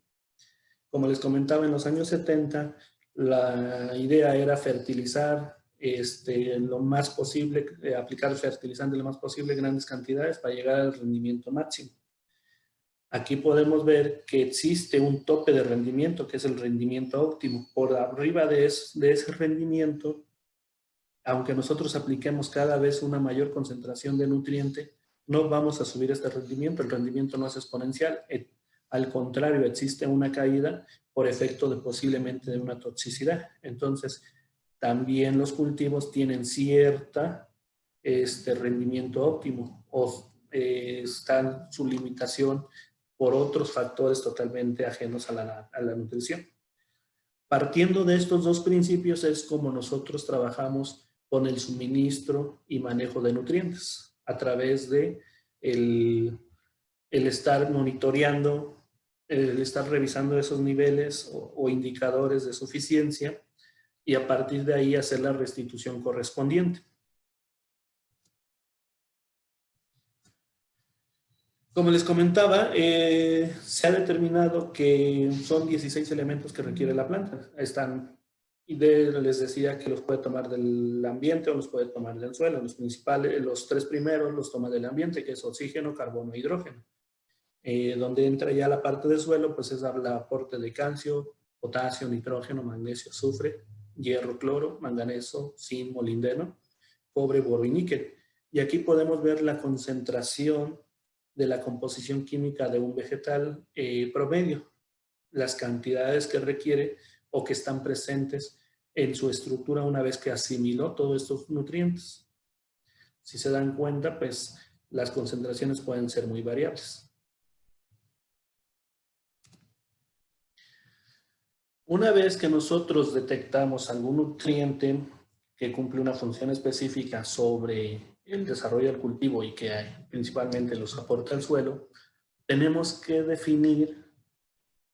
S2: Como les comentaba, en los años 70, la idea era fertilizar lo más posible, aplicar fertilizante lo más posible, grandes cantidades para llegar al rendimiento máximo. Aquí podemos ver que existe un tope de rendimiento, que es el rendimiento óptimo. Por arriba de ese rendimiento, aunque nosotros apliquemos cada vez una mayor concentración de nutriente, no vamos a subir este rendimiento. El rendimiento no es exponencial. Al contrario, existe una caída por efecto de posiblemente de una toxicidad. Entonces, también los cultivos tienen cierta rendimiento óptimo o está su limitación por otros factores totalmente ajenos a la nutrición. Partiendo de estos dos principios es como nosotros trabajamos con el suministro y manejo de nutrientes a través de el estar monitoreando, el estar revisando esos niveles o indicadores de suficiencia y a partir de ahí hacer la restitución correspondiente. Como les comentaba, se ha determinado que son 16 elementos que requiere la planta. Les decía que los puede tomar del ambiente o los puede tomar del suelo. Los tres primeros los toma del ambiente, que es oxígeno, carbono e hidrógeno. Donde entra ya la parte del suelo, pues es el aporte de calcio, potasio, nitrógeno, magnesio, azufre, hierro, cloro, manganeso, zinc, molibdeno, cobre, boro y níquel. Y aquí podemos ver la concentración de la composición química de un vegetal promedio, las cantidades que requiere o que están presentes en su estructura una vez que asimiló todos estos nutrientes. Si se dan cuenta, pues las concentraciones pueden ser muy variables. Una vez que nosotros detectamos algún nutriente que cumple una función específica sobre el desarrollo del cultivo y que principalmente los aporta al suelo, tenemos que definir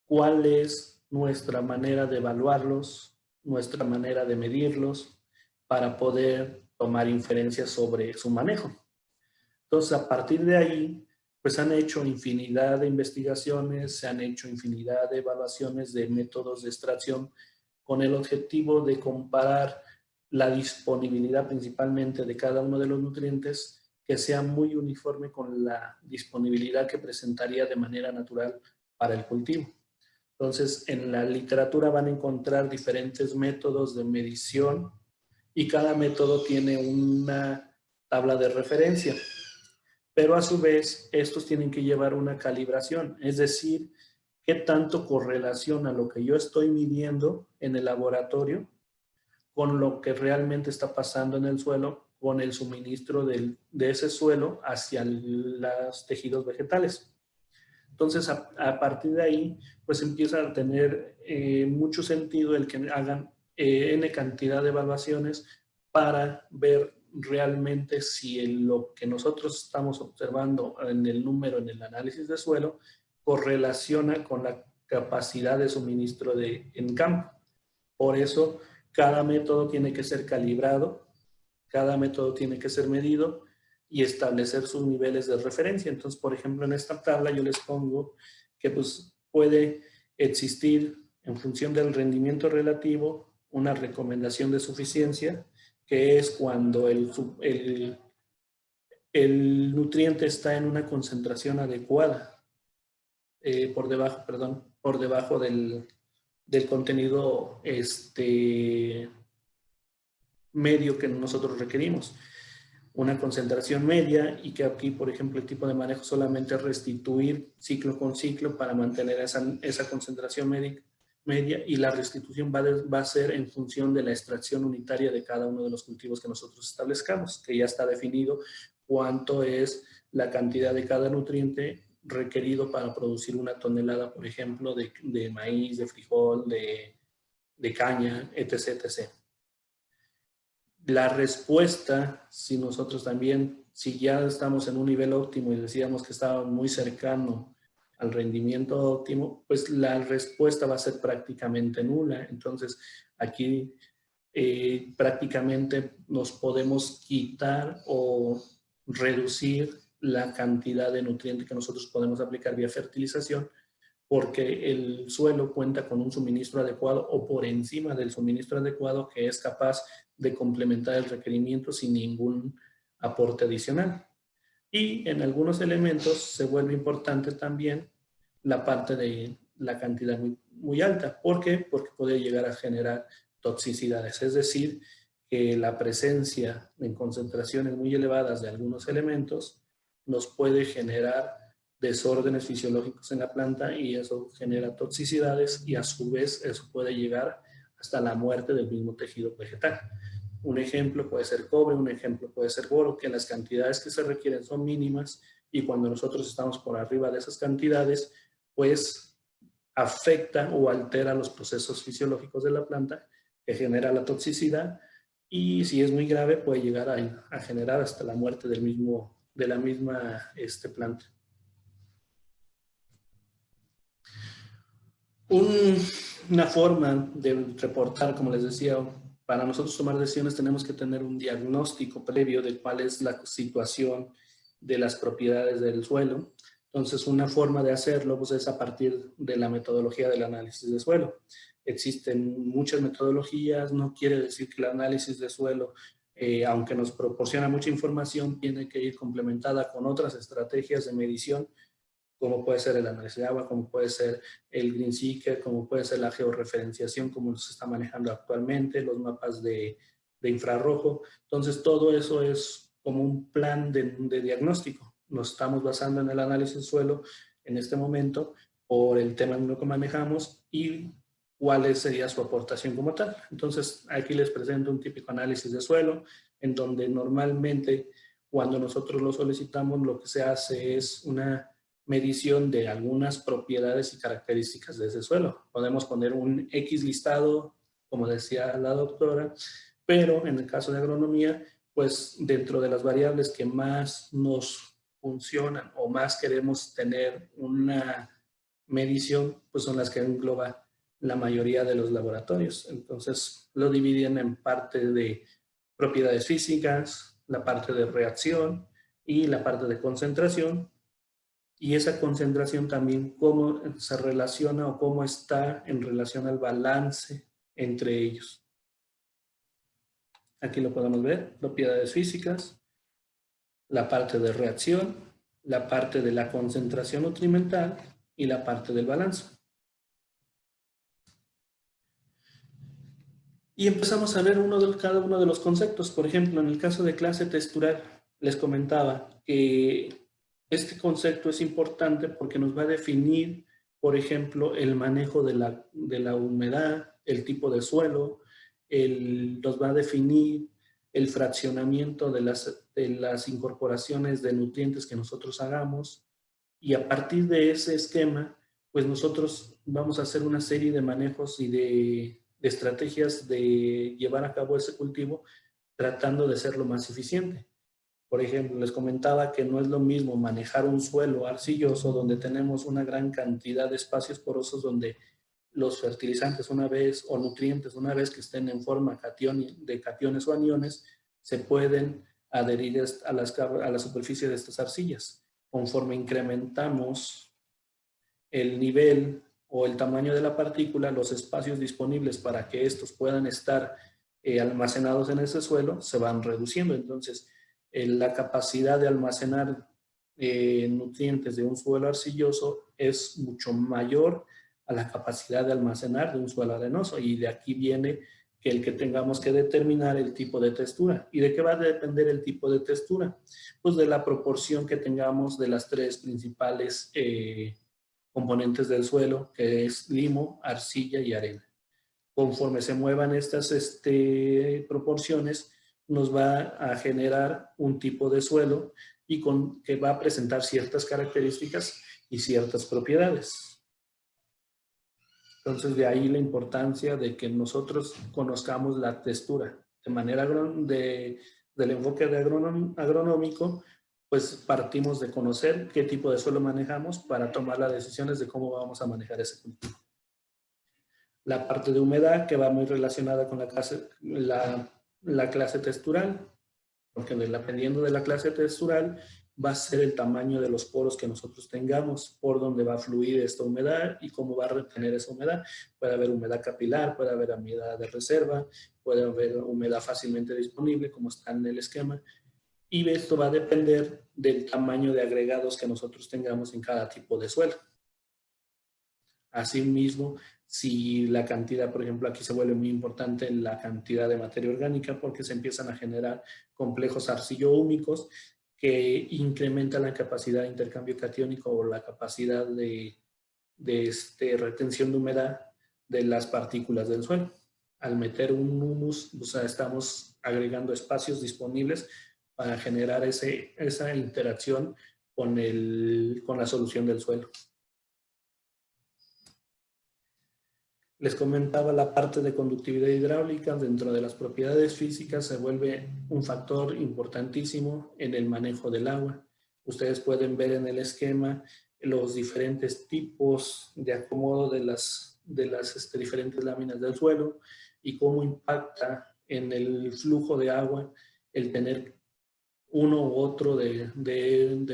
S2: cuál es nuestra manera de evaluarlos, nuestra manera de medirlos, para poder tomar inferencias sobre su manejo. Entonces, a partir de ahí, pues han hecho infinidad de investigaciones, se han hecho infinidad de evaluaciones de métodos de extracción con el objetivo de comparar la disponibilidad principalmente de cada uno de los nutrientes que sea muy uniforme con la disponibilidad que presentaría de manera natural para el cultivo. Entonces, en la literatura van a encontrar diferentes métodos de medición y cada método tiene una tabla de referencia. Pero a su vez, estos tienen que llevar una calibración, es decir, qué tanto correlaciona lo que yo estoy midiendo en el laboratorio con lo que realmente está pasando en el suelo, con el suministro de ese suelo hacia los tejidos vegetales. Entonces, a partir de ahí, pues empieza a tener mucho sentido el que hagan N cantidad de evaluaciones para ver realmente si lo que nosotros estamos observando en el número, en el análisis de suelo, correlaciona con la capacidad de suministro en campo. Por eso, cada método tiene que ser calibrado, cada método tiene que ser medido y establecer sus niveles de referencia. Entonces, por ejemplo, en esta tabla yo les pongo que pues, puede existir, en función del rendimiento relativo, una recomendación de suficiencia, que es cuando el nutriente está en una concentración adecuada, por debajo del contenido medio que nosotros requerimos. una concentración media, y que aquí, por ejemplo, el tipo de manejo solamente es restituir ciclo con ciclo para mantener esa concentración media, y la restitución va a ser en función de la extracción unitaria de cada uno de los cultivos que nosotros establezcamos, que ya está definido cuánto es la cantidad de cada nutriente requerido para producir una tonelada, por ejemplo, de maíz, de frijol, de caña, etc., etc. La respuesta, si nosotros también, si ya estamos en un nivel óptimo y decíamos que estaba muy cercano al rendimiento óptimo, pues la respuesta va a ser prácticamente nula. Entonces, aquí prácticamente nos podemos quitar o reducir la cantidad de nutrientes que nosotros podemos aplicar vía fertilización, porque el suelo cuenta con un suministro adecuado o por encima del suministro adecuado, que es capaz de complementar el requerimiento sin ningún aporte adicional. Y en algunos elementos se vuelve importante también la parte de la cantidad muy alta. ¿Por qué? Porque puede llegar a generar toxicidades, es decir, que la presencia en concentraciones muy elevadas de algunos elementos nos puede generar desórdenes fisiológicos en la planta, y eso genera toxicidades, y a su vez eso puede llegar hasta la muerte del mismo tejido vegetal. Un ejemplo puede ser cobre, un ejemplo puede ser boro, que las cantidades que se requieren son mínimas, y cuando nosotros estamos por arriba de esas cantidades, pues afecta o altera los procesos fisiológicos de la planta, que genera la toxicidad, y si es muy grave puede llegar a generar hasta la muerte de la misma planta. Una forma de reportar, como les decía, para nosotros tomar decisiones tenemos que tener un diagnóstico previo de cuál es la situación de las propiedades del suelo. Entonces, una forma de hacerlo pues, es a partir de la metodología del análisis de suelo. Existen muchas metodologías, no quiere decir que el análisis de suelo, aunque nos proporciona mucha información, tiene que ir complementada con otras estrategias de medición, como puede ser el análisis de agua, como puede ser el Green Seeker, como puede ser la georreferenciación, como se está manejando actualmente, los mapas de infrarrojo. Entonces, todo eso es como un plan de diagnóstico. Nos estamos basando en el análisis de suelo en este momento por el tema en lo que manejamos y cuál sería su aportación como tal. Entonces, aquí les presento un típico análisis de suelo, en donde normalmente cuando nosotros lo solicitamos, lo que se hace es una medición de algunas propiedades y características de ese suelo. Podemos poner un X listado, como decía la doctora, pero en el caso de agronomía, pues dentro de las variables que más nos funcionan o más queremos tener una medición, pues son las que engloba la mayoría de los laboratorios. Entonces lo dividen en parte de propiedades físicas, la parte de reacción y la parte de concentración. Y esa concentración también cómo se relaciona o cómo está en relación al balance entre ellos. Aquí lo podemos ver, propiedades físicas, la parte de reacción, la parte de la concentración nutrimental y la parte del balance. Y empezamos a ver cada uno de los conceptos. Por ejemplo, en el caso de clase textural, les comentaba que este concepto es importante porque nos va a definir, por ejemplo, el manejo de la humedad, el tipo de suelo, nos va a definir el fraccionamiento de las incorporaciones de nutrientes que nosotros hagamos, y a partir de ese esquema, pues nosotros vamos a hacer una serie de manejos y de estrategias de llevar a cabo ese cultivo tratando de ser lo más eficiente. Por ejemplo, les comentaba que no es lo mismo manejar un suelo arcilloso donde tenemos una gran cantidad de espacios porosos donde los fertilizantes una vez o nutrientes una vez que estén en forma de cationes o aniones se pueden adherir a la superficie de estas arcillas. Conforme incrementamos el nivel o el tamaño de la partícula, los espacios disponibles para que estos puedan estar almacenados en ese suelo se van reduciendo. Entonces, la capacidad de almacenar nutrientes de un suelo arcilloso es mucho mayor a la capacidad de almacenar de un suelo arenoso, y de aquí viene que el que tengamos que determinar el tipo de textura. ¿Y de qué va a depender el tipo de textura? Pues de la proporción que tengamos de las tres principales componentes del suelo, que es limo, arcilla y arena. Conforme se muevan estas proporciones, nos va a generar un tipo de suelo y que va a presentar ciertas características y ciertas propiedades. Entonces, de ahí la importancia de que nosotros conozcamos la textura. De manera del enfoque agronómico, pues partimos de conocer qué tipo de suelo manejamos para tomar las decisiones de cómo vamos a manejar ese cultivo. La parte de humedad, que va muy relacionada con la clase textural, porque dependiendo de la clase textural, va a ser el tamaño de los poros que nosotros tengamos, por donde va a fluir esta humedad y cómo va a retener esa humedad. Puede haber humedad capilar, puede haber humedad de reserva, puede haber humedad fácilmente disponible, como está en el esquema. Y esto va a depender del tamaño de agregados que nosotros tengamos en cada tipo de suelo. Asimismo, si la cantidad, por ejemplo, aquí se vuelve muy importante la cantidad de materia orgánica porque se empiezan a generar complejos arcillo-húmicos que incrementan la capacidad de intercambio catiónico o la capacidad de retención de humedad de las partículas del suelo. Al meter un humus, o sea, estamos agregando espacios disponibles para generar esa interacción con la solución del suelo. Les comentaba la parte de conductividad hidráulica. Dentro de las propiedades físicas se vuelve un factor importantísimo en el manejo del agua. Ustedes pueden ver en el esquema los diferentes tipos de acomodo de las diferentes láminas del suelo y cómo impacta en el flujo de agua el tener uno u otro de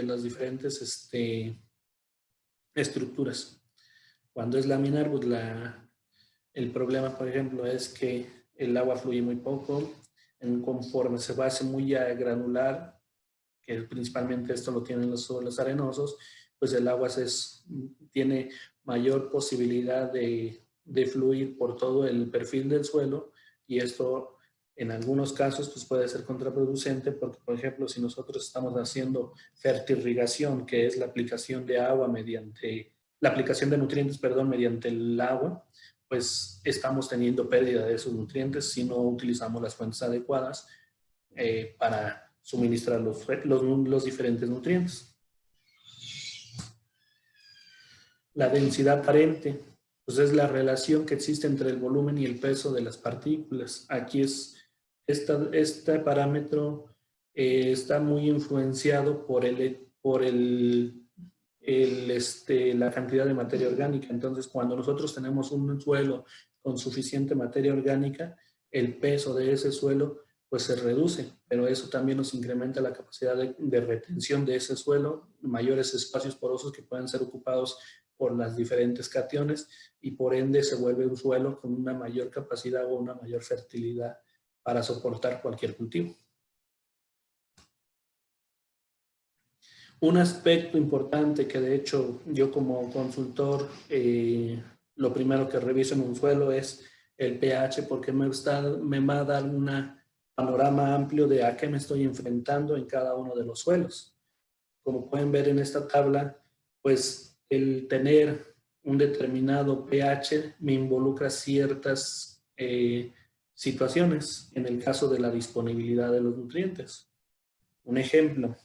S2: las diferentes estructuras. Cuando es laminar, pues el problema, por ejemplo, es que el agua fluye muy poco. Conforme se va a hacer muy granular, que principalmente esto lo tienen los suelos arenosos, pues el agua tiene mayor posibilidad de fluir por todo el perfil del suelo, y esto en algunos casos pues puede ser contraproducente porque, por ejemplo, si nosotros estamos haciendo fertirrigación, que es la aplicación de agua mediante el agua, pues estamos teniendo pérdida de esos nutrientes si no utilizamos las fuentes adecuadas para suministrar los diferentes nutrientes. La densidad aparente, pues es la relación que existe entre el volumen y el peso de las partículas. Aquí este parámetro está muy influenciado por la cantidad de materia orgánica. Entonces, cuando nosotros tenemos un suelo con suficiente materia orgánica, el peso de ese suelo pues se reduce, pero eso también nos incrementa la capacidad de retención de ese suelo, mayores espacios porosos que pueden ser ocupados por las diferentes cationes, y por ende se vuelve un suelo con una mayor capacidad o una mayor fertilidad para soportar cualquier cultivo. Un aspecto importante que de hecho yo como consultor lo primero que reviso en un suelo es el pH, porque me va a dar un panorama amplio de a qué me estoy enfrentando en cada uno de los suelos. Como pueden ver en esta tabla, pues el tener un determinado pH me involucra ciertas situaciones en el caso de la disponibilidad de los nutrientes. Un ejemplo.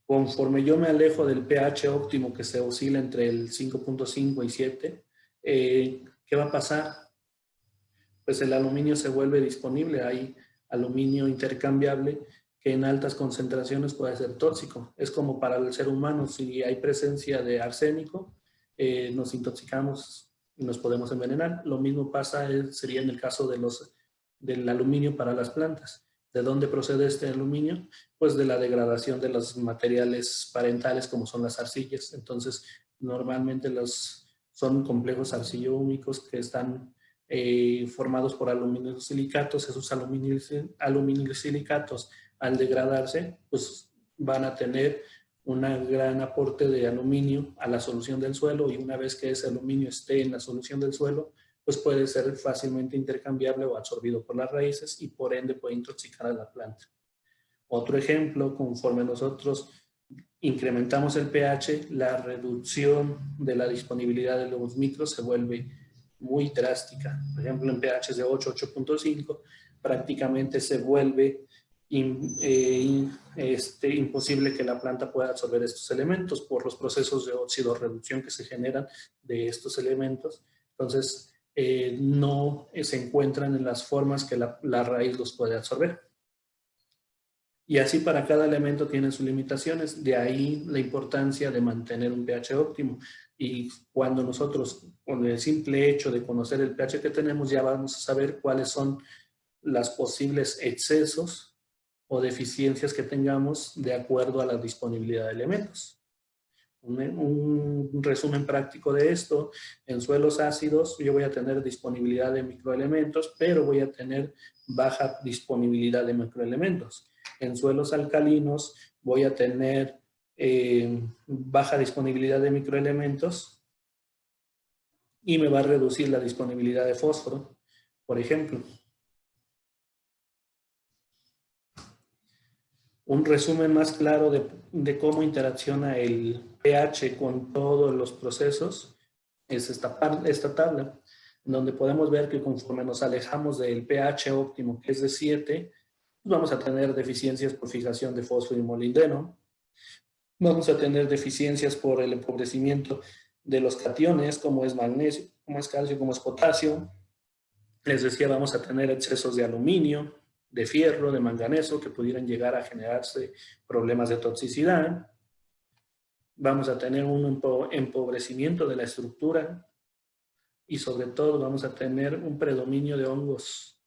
S2: Conforme yo me alejo del pH óptimo, que se oscila entre el 5.5 y 7, ¿qué va a pasar? Pues el aluminio se vuelve disponible. Hay aluminio intercambiable que en altas concentraciones puede ser tóxico. Es como para el ser humano, si hay presencia de arsénico, nos intoxicamos y nos podemos envenenar. Lo mismo sería en el caso del aluminio para las plantas. ¿De dónde procede este aluminio? Pues de la degradación de los materiales parentales como son las arcillas. Entonces, normalmente son complejos arcillo-húmicos que están formados por aluminosilicatos. Esos aluminosilicatos, al degradarse, pues van a tener un gran aporte de aluminio a la solución del suelo, y una vez que ese aluminio esté en la solución del suelo, pues puede ser fácilmente intercambiable o absorbido por las raíces y por ende puede intoxicar a la planta. Otro ejemplo, conforme nosotros incrementamos el pH, la reducción de la disponibilidad de los micros se vuelve muy drástica. Por ejemplo, en pH de 8, 8.5, prácticamente se vuelve imposible que la planta pueda absorber estos elementos por los procesos de óxido-reducción que se generan de estos elementos. Entonces, no se encuentran en las formas que la raíz los puede absorber. Y así para cada elemento tiene sus limitaciones, de ahí la importancia de mantener un pH óptimo. Y cuando nosotros, con el simple hecho de conocer el pH que tenemos, ya vamos a saber cuáles son los posibles excesos o deficiencias que tengamos de acuerdo a la disponibilidad de elementos. Un resumen práctico de esto: en suelos ácidos yo voy a tener disponibilidad de microelementos, pero voy a tener baja disponibilidad de macroelementos. En suelos alcalinos voy a tener baja disponibilidad de microelementos y me va a reducir la disponibilidad de fósforo, por ejemplo. Un resumen más claro de cómo interacciona el pH con todos los procesos es esta tabla, donde podemos ver que conforme nos alejamos del pH óptimo, que es de 7, vamos a tener deficiencias por fijación de fósforo y molibdeno. Vamos a tener deficiencias por el empobrecimiento de los cationes, como es magnesio, como es calcio, como es potasio. Les decía, vamos a tener excesos de aluminio, de fierro, de manganeso, que pudieran llegar a generarse problemas de toxicidad. Vamos a tener un empobrecimiento de la estructura y sobre todo vamos a tener un predominio de hongos.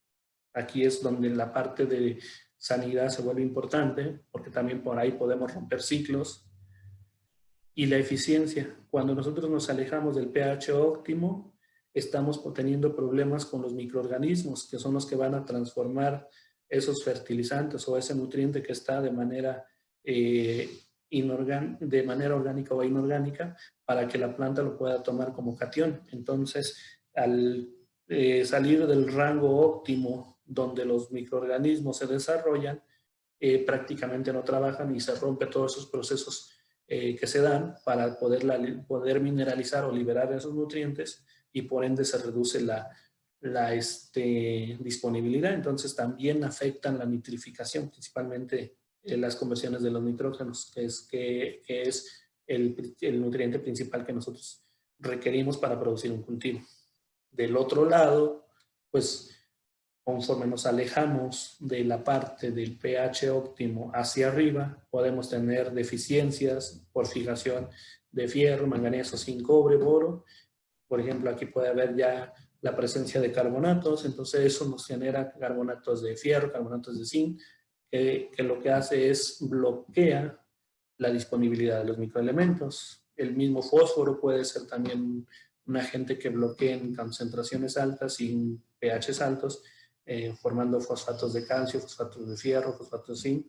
S2: Aquí es donde la parte de sanidad se vuelve importante, porque también por ahí podemos romper ciclos. Y la eficiencia, cuando nosotros nos alejamos del pH óptimo, estamos teniendo problemas con los microorganismos, que son los que van a transformar esos fertilizantes o ese nutriente que está de manera orgánica o inorgánica, para que la planta lo pueda tomar como catión. Entonces, al salir del rango óptimo donde los microorganismos se desarrollan, prácticamente no trabajan y se rompen todos esos procesos que se dan para poder mineralizar o liberar esos nutrientes, y por ende se reduce la disponibilidad. Entonces también afectan la nitrificación, principalmente las conversiones de los nitrógenos, que es el nutriente principal que nosotros requerimos para producir un cultivo. Del otro lado, pues conforme nos alejamos de la parte del pH óptimo hacia arriba, podemos tener deficiencias por fijación de fierro, manganeso, zinc, cobre, boro. Por ejemplo, aquí puede haber ya la presencia de carbonatos, entonces eso nos genera carbonatos de fierro, carbonatos de zinc, que lo que hace es bloquea la disponibilidad de los microelementos. El mismo fósforo puede ser también un agente que bloquea en concentraciones altas y en pHs altos, formando fosfatos de calcio, fosfatos de fierro, fosfatos de zinc,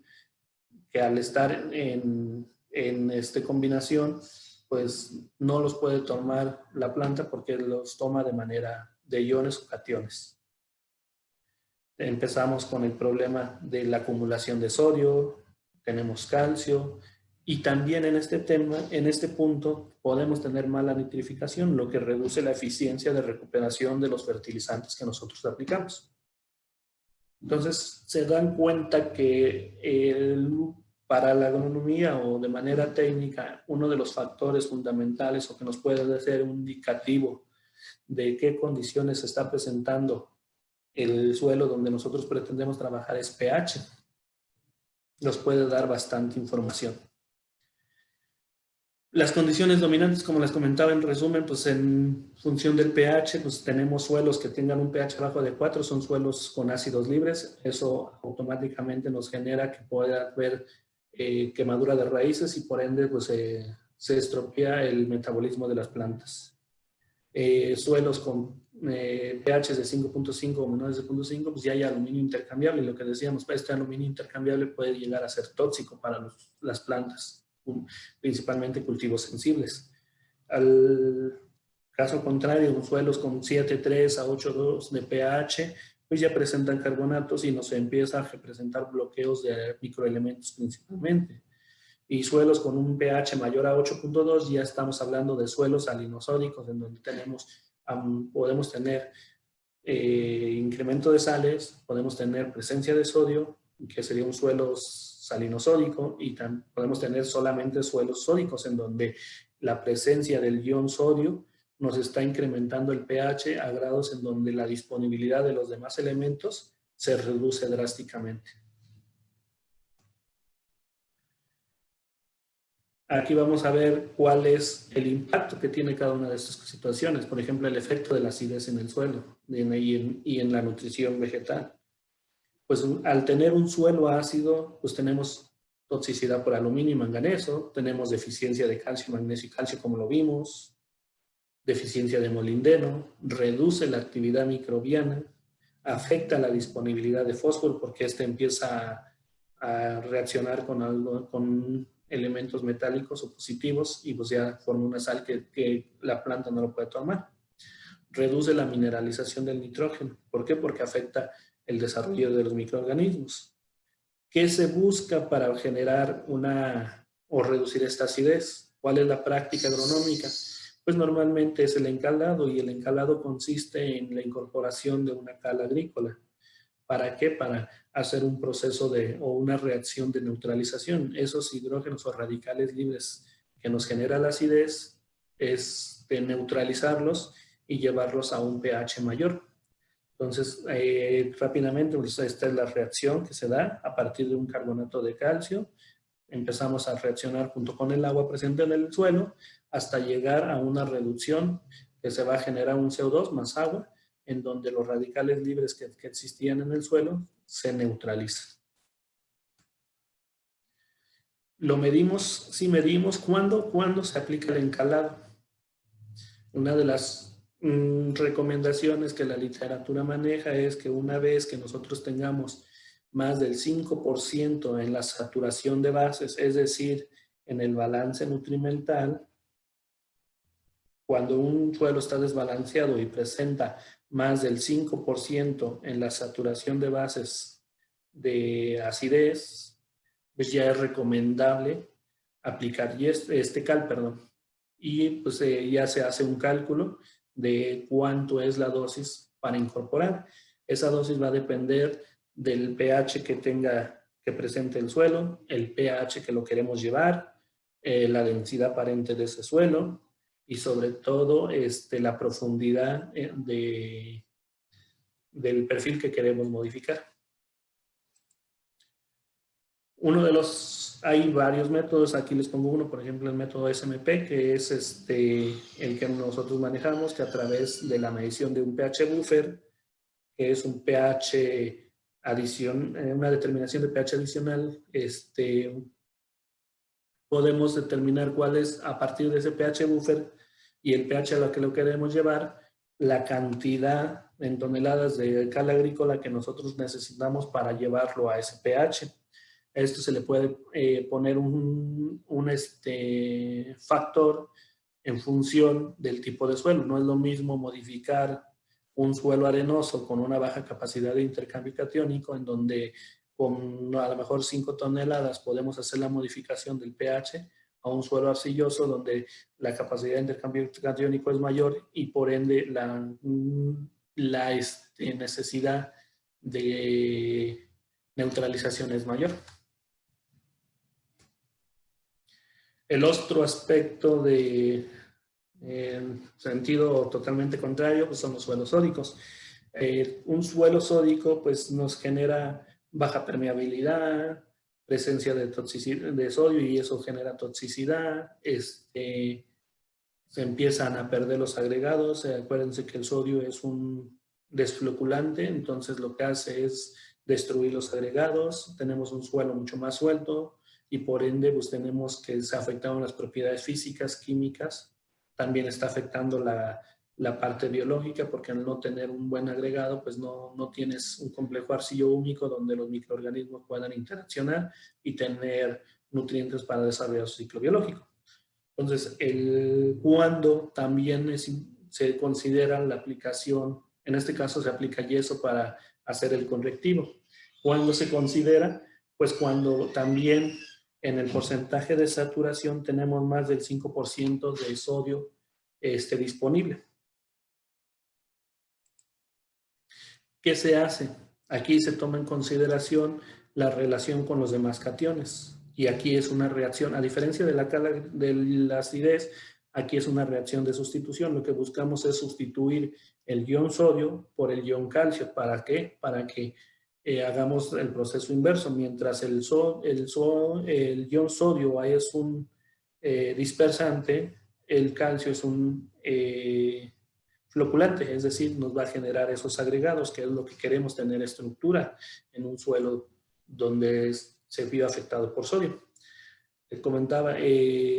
S2: que al estar en esta combinación, pues no los puede tomar la planta porque los toma de manera de iones o cationes. Empezamos con el problema de la acumulación de sodio, tenemos calcio, y también en este punto podemos tener mala nitrificación, lo que reduce la eficiencia de recuperación de los fertilizantes que nosotros aplicamos. Entonces se dan cuenta que para la agronomía o de manera técnica, uno de los factores fundamentales o que nos puede ser un indicativo de qué condiciones se está presentando el suelo donde nosotros pretendemos trabajar es pH. Nos puede dar bastante información. Las condiciones dominantes, como les comentaba en resumen, pues en función del pH, pues tenemos suelos que tengan un pH abajo de 4, son suelos con ácidos libres. Eso automáticamente nos genera que pueda haber quemadura de raíces y por ende pues se estropea el metabolismo de las plantas. Suelos con pH de 5.5 o menores de 0.5, pues ya hay aluminio intercambiable, y lo que decíamos, este aluminio intercambiable puede llegar a ser tóxico para las plantas, principalmente cultivos sensibles. Al Caso contrario, suelos con 7,3 a 8,2 de pH, pues ya presentan carbonatos y nos empieza a representar bloqueos de microelementos principalmente. Y suelos con un pH mayor a 8,2 ya estamos hablando de suelos salinosódicos, en donde podemos tener incremento de sales, podemos tener presencia de sodio, que sería un suelo salinosódico, y podemos tener solamente suelos sódicos, en donde la presencia del ion sodio nos está incrementando el pH a grados en donde la disponibilidad de los demás elementos se reduce drásticamente. Aquí vamos a ver cuál es el impacto que tiene cada una de estas situaciones. Por ejemplo, el efecto de la acidez en el suelo y en la nutrición vegetal. Pues al tener un suelo ácido, pues tenemos toxicidad por aluminio y manganeso, tenemos deficiencia de calcio, magnesio y calcio, como lo vimos, deficiencia de molibdeno, reduce la actividad microbiana, afecta la disponibilidad de fósforo porque este empieza a reaccionar con elementos metálicos o positivos y pues ya forma una sal que la planta no lo puede tomar. Reduce la mineralización del nitrógeno. ¿Por qué? Porque afecta el desarrollo de los microorganismos. ¿Qué se busca para generar o reducir esta acidez? ¿Cuál es la práctica agronómica? Pues normalmente es el encalado, y el encalado consiste en la incorporación de una cal agrícola. ¿Para qué? Para hacer un proceso o una reacción de neutralización. Esos hidrógenos o radicales libres que nos genera la acidez es de neutralizarlos y llevarlos a un pH mayor. Entonces, rápidamente, pues esta es la reacción que se da a partir de un carbonato de calcio. Empezamos a reaccionar junto con el agua presente en el suelo hasta llegar a una reducción que se va a generar un CO2 más agua, en donde los radicales libres que existían en el suelo se neutralizan. Lo medimos, sí medimos cuándo se aplica el encalado. Una de las recomendaciones que la literatura maneja es que una vez que nosotros tengamos más del 5% en la saturación de bases, es decir, en el balance nutrimental, cuando un suelo está desbalanceado y presenta más del 5% en la saturación de bases de acidez, pues ya es recomendable aplicar este cal, perdón. Y pues ya se hace un cálculo de cuánto es la dosis para incorporar. Esa dosis va a depender del pH que presente el suelo, el pH que lo queremos llevar, la densidad aparente de ese suelo y sobre todo la profundidad del perfil que queremos modificar. Hay varios métodos, aquí les pongo uno, por ejemplo, el método SMP, que es el que nosotros manejamos, que a través de la medición de un pH buffer, que es un pH una determinación de pH adicional, podemos determinar cuál es, a partir de ese pH buffer y el pH a lo que lo queremos llevar, la cantidad en toneladas de cal agrícola que nosotros necesitamos para llevarlo a ese pH. A esto se le puede poner un factor en función del tipo de suelo. No es lo mismo modificar un suelo arenoso con una baja capacidad de intercambio catiónico, en donde con a lo mejor 5 toneladas podemos hacer la modificación del pH, a un suelo arcilloso donde la capacidad de intercambio catiónico es mayor y por ende la necesidad de neutralización es mayor. El otro aspecto de sentido totalmente contrario pues son los suelos sódicos. Un suelo sódico pues nos genera baja permeabilidad, presencia de sodio y eso genera toxicidad, se empiezan a perder los agregados. Acuérdense que el sodio es un desfloculante, entonces lo que hace es destruir los agregados, tenemos un suelo mucho más suelto y por ende pues tenemos que se afectaron las propiedades físicas, químicas, también está afectando la parte biológica, porque al no tener un buen agregado, pues no tienes un complejo arcillo-húmico donde los microorganismos puedan interaccionar y tener nutrientes para desarrollar su ciclo biológico. Entonces, el cuándo también se considera la aplicación, en este caso se aplica yeso para hacer el correctivo. ¿Cuándo se considera? Pues cuando también en el porcentaje de saturación tenemos más del 5% de sodio disponible. ¿Qué se hace? Aquí se toma en consideración la relación con los demás cationes. Y aquí es una reacción, a diferencia de la acidez, aquí es una reacción de sustitución. Lo que buscamos es sustituir el ion sodio por el ion calcio. ¿Para qué? Para que hagamos el proceso inverso. Mientras el ion sodio es un dispersante, el calcio es un floculante, es decir, nos va a generar esos agregados, que es lo que queremos tener estructura en un suelo donde se vio afectado por sodio. Les comentaba,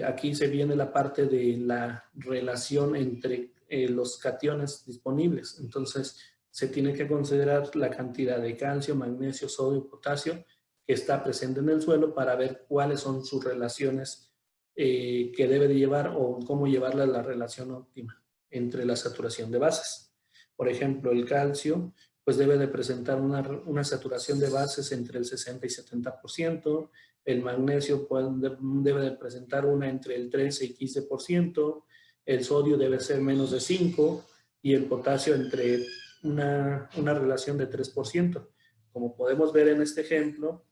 S2: aquí se viene la parte de la relación entre los cationes disponibles. Entonces, se tiene que considerar la cantidad de calcio, magnesio, sodio y potasio que está presente en el suelo para ver cuáles son sus relaciones que debe de llevar o cómo llevarla a la relación óptima entre la saturación de bases. Por ejemplo, el calcio pues debe de presentar una saturación de bases entre el 60 y 70%, el magnesio debe de presentar una entre el 13 y 15%, el sodio debe ser menos de 5% y el potasio entre una relación de 3%. Como podemos ver en este ejemplo,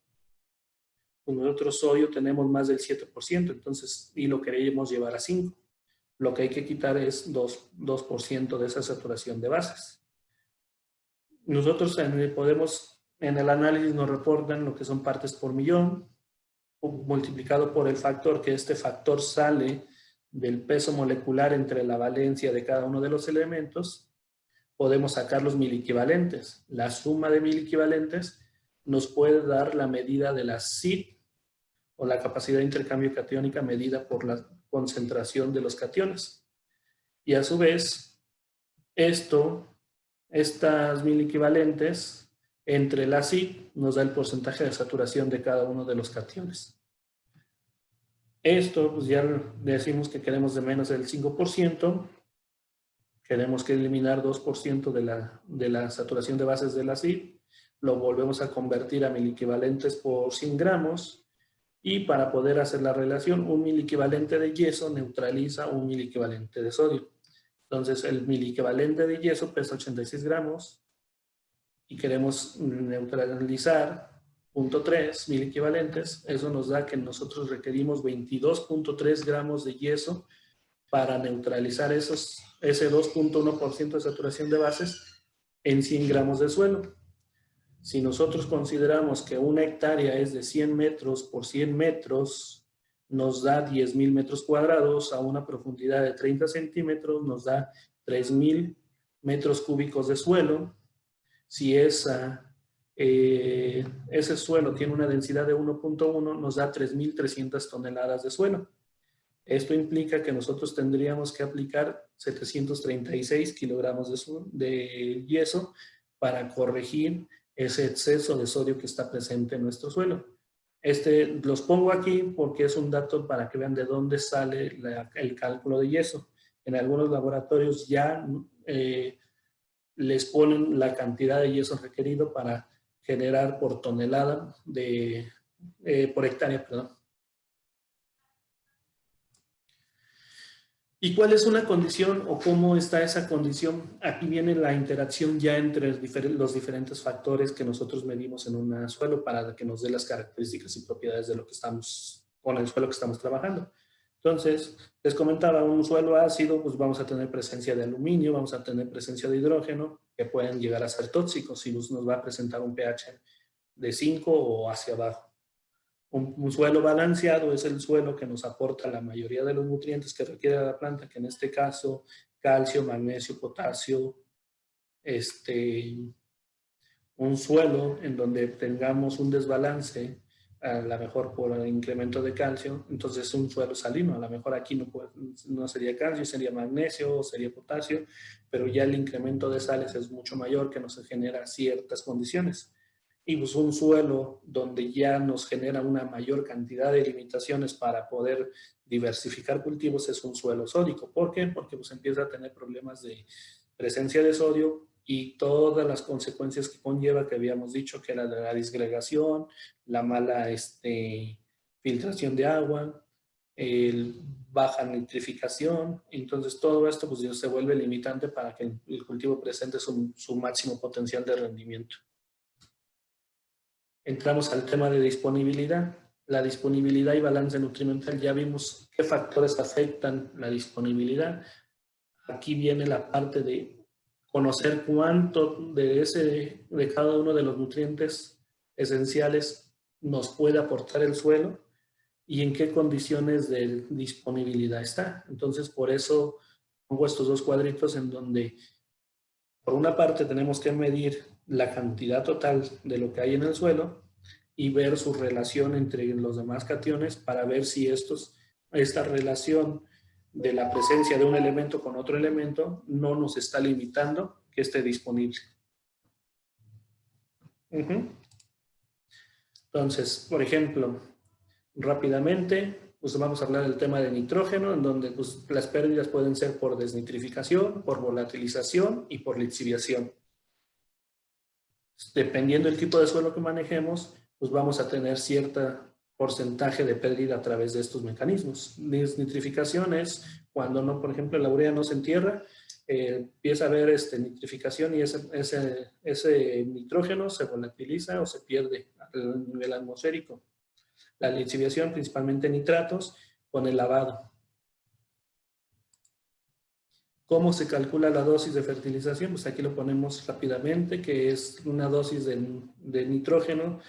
S2: con nosotros sodio tenemos más del 7%, entonces, y lo queremos llevar a 5%. Lo que hay que quitar es 2% de esa saturación de bases. Nosotros en el análisis nos reportan lo que son partes por millón, multiplicado por el factor, que este factor sale del peso molecular entre la valencia de cada uno de los elementos. Podemos sacar los miliequivalentes. La suma de miliequivalentes nos puede dar la medida de la CID, o la capacidad de intercambio catiónica medida por la concentración de los cationes. Y a su vez, estas miliequivalentes entre la CID nos da el porcentaje de saturación de cada uno de los cationes. Esto, pues ya decimos que queremos de menos del 5%, queremos que eliminar 2% de la saturación de bases de la CID, lo volvemos a convertir a miliequivalentes por 100 gramos, y para poder hacer la relación, un miliequivalente de yeso neutraliza un miliequivalente de sodio. Entonces, el miliequivalente de yeso pesa 86 gramos y queremos neutralizar 0.3 miliequivalentes. Eso nos da que nosotros requerimos 22.3 gramos de yeso para neutralizar ese 2.1% de saturación de bases en 100 gramos de suelo. Si nosotros consideramos que una hectárea es de 100 metros por 100 metros, nos da 10,000 metros cuadrados a una profundidad de 30 centímetros, nos da 3,000 metros cúbicos de suelo. Si ese suelo tiene una densidad de 1.1, nos da 3,300 toneladas de suelo. Esto implica que nosotros tendríamos que aplicar 736 kilogramos de yeso para corregir ese exceso de sodio que está presente en nuestro suelo. Los pongo aquí porque es un dato para que vean de dónde sale el cálculo de yeso. En algunos laboratorios ya les ponen la cantidad de yeso requerido para generar por tonelada por hectárea, perdón. ¿Y cuál es una condición o cómo está esa condición? Aquí viene la interacción ya entre los diferentes factores que nosotros medimos en un suelo para que nos dé las características y propiedades de lo que con el suelo que estamos trabajando. Entonces, les comentaba, un suelo ácido, pues vamos a tener presencia de aluminio, vamos a tener presencia de hidrógeno, que pueden llegar a ser tóxicos si nos va a presentar un pH de 5 o hacia abajo. Un suelo balanceado es el suelo que nos aporta la mayoría de los nutrientes que requiere la planta, que en este caso calcio, magnesio, potasio. Un suelo en donde tengamos un desbalance, a lo mejor por el incremento de calcio, entonces es un suelo salino. A lo mejor aquí no sería calcio, sería magnesio, sería potasio, pero ya el incremento de sales es mucho mayor, que nos genera ciertas condiciones. Y pues un suelo donde ya nos genera una mayor cantidad de limitaciones para poder diversificar cultivos es un suelo sódico. ¿Por qué? Porque pues empieza a tener problemas de presencia de sodio y todas las consecuencias que conlleva, que habíamos dicho, que era la disgregación, la mala filtración de agua, baja nitrificación. Entonces todo esto pues se vuelve limitante para que el cultivo presente su máximo potencial de rendimiento. Entramos al tema de disponibilidad. La disponibilidad y balance nutrimental, ya vimos qué factores afectan la disponibilidad. Aquí viene la parte de conocer cuánto de cada uno de los nutrientes esenciales nos puede aportar el suelo y en qué condiciones de disponibilidad está. Entonces, por eso pongo estos dos cuadritos en donde, por una parte, tenemos que medir la cantidad total de lo que hay en el suelo y ver su relación entre los demás cationes para ver si esta relación de la presencia de un elemento con otro elemento no nos está limitando que esté disponible. Entonces, por ejemplo, rápidamente, pues vamos a hablar del tema de nitrógeno, en donde pues, las pérdidas pueden ser por desnitrificación, por volatilización y por lixiviación. Dependiendo del tipo de suelo que manejemos, pues vamos a tener cierto porcentaje de pérdida a través de estos mecanismos. Desnitrificación es cuando, no, por ejemplo, la urea no se entierra, empieza a haber nitrificación y ese nitrógeno se volatiliza o se pierde a nivel atmosférico. La lixiviación, principalmente nitratos, con el lavado. ¿Cómo se calcula la dosis de fertilización? Pues aquí lo ponemos rápidamente, que es una dosis de nitrógeno,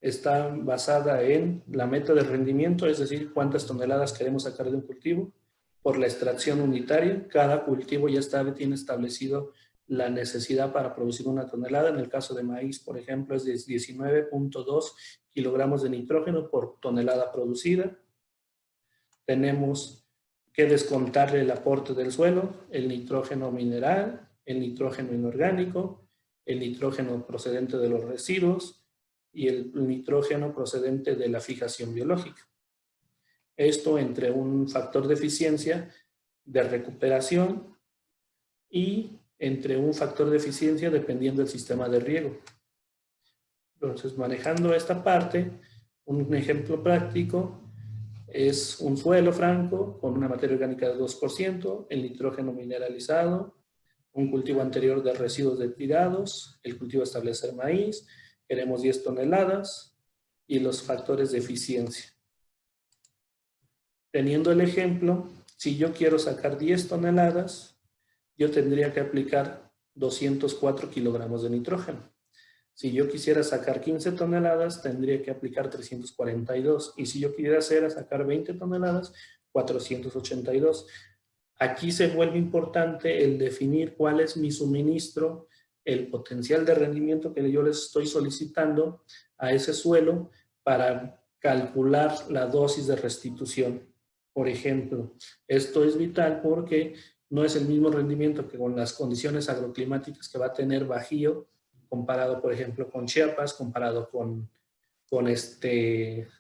S2: está basada en la meta de rendimiento, es decir, cuántas toneladas queremos sacar de un cultivo, por la extracción unitaria. Cada cultivo ya tiene establecido la necesidad para producir una tonelada. En el caso de maíz, por ejemplo, es de 19.2 kilogramos de nitrógeno por tonelada producida. Tenemos que descontarle el aporte del suelo, el nitrógeno mineral, el nitrógeno inorgánico, el nitrógeno procedente de los residuos y el nitrógeno procedente de la fijación biológica. Esto entre un factor de eficiencia de recuperación y entre un factor de eficiencia dependiendo del sistema de riego. Entonces, manejando esta parte, un ejemplo práctico es un suelo franco con una materia orgánica de 2%, el nitrógeno mineralizado, un cultivo anterior de residuos de tirados, el cultivo a establecer maíz, queremos 10 toneladas y los factores de eficiencia. Teniendo el ejemplo, si yo quiero sacar 10 toneladas, yo tendría que aplicar 204 kilogramos de nitrógeno. Si yo quisiera sacar 15 toneladas, tendría que aplicar 342. Y si yo quisiera sacar 20 toneladas, 482. Aquí se vuelve importante el definir cuál es mi suministro, el potencial de rendimiento que yo les estoy solicitando a ese suelo para calcular la dosis de restitución. Por ejemplo, esto es vital porque no es el mismo rendimiento que con las condiciones agroclimáticas que va a tener Bajío, comparado, por ejemplo, con Chiapas, comparado con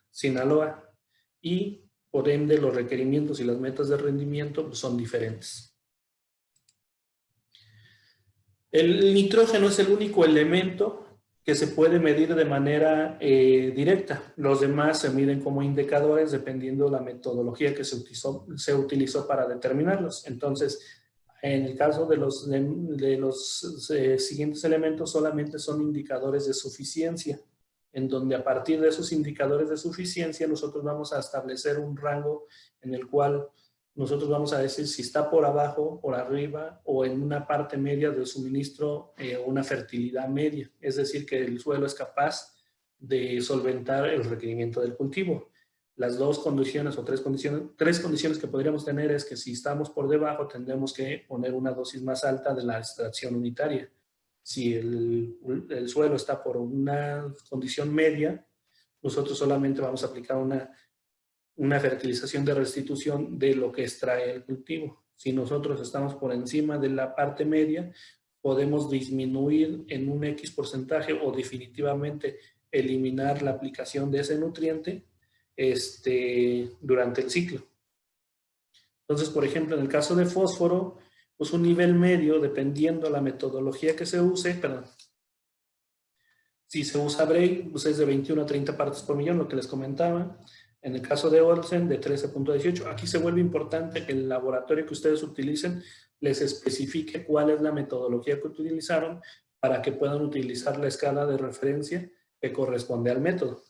S2: Sinaloa, y por ende los requerimientos y las metas de rendimiento pues, son diferentes. El nitrógeno es el único elemento que se puede medir de manera directa. Los demás se miden como indicadores dependiendo de la metodología que se utilizó para determinarlos. Entonces, en el caso de los siguientes elementos solamente son indicadores de suficiencia, en donde a partir de esos indicadores de suficiencia nosotros vamos a establecer un rango en el cual nosotros vamos a decir si está por abajo, por arriba o en una parte media del suministro, una fertilidad media. Es decir, que el suelo es capaz de solventar el requerimiento del cultivo. Las dos condiciones o tres condiciones que podríamos tener es que si estamos por debajo tendremos que poner una dosis más alta de la extracción unitaria. Si el suelo está por una condición media, nosotros solamente vamos a aplicar una fertilización de restitución de lo que extrae el cultivo. Si nosotros estamos por encima de la parte media, podemos disminuir en un X porcentaje o definitivamente eliminar la aplicación de ese nutriente durante el ciclo. Entonces, por ejemplo, en el caso de fósforo, pues un nivel medio, dependiendo la metodología que se use, perdón, si se usa Bray, pues es de 21 a 30 partes por millón, lo que les comentaba. En el caso de Olsen, de 13.18. Aquí se vuelve importante que el laboratorio que ustedes utilicen les especifique cuál es la metodología que utilizaron para que puedan utilizar la escala de referencia que corresponde al método.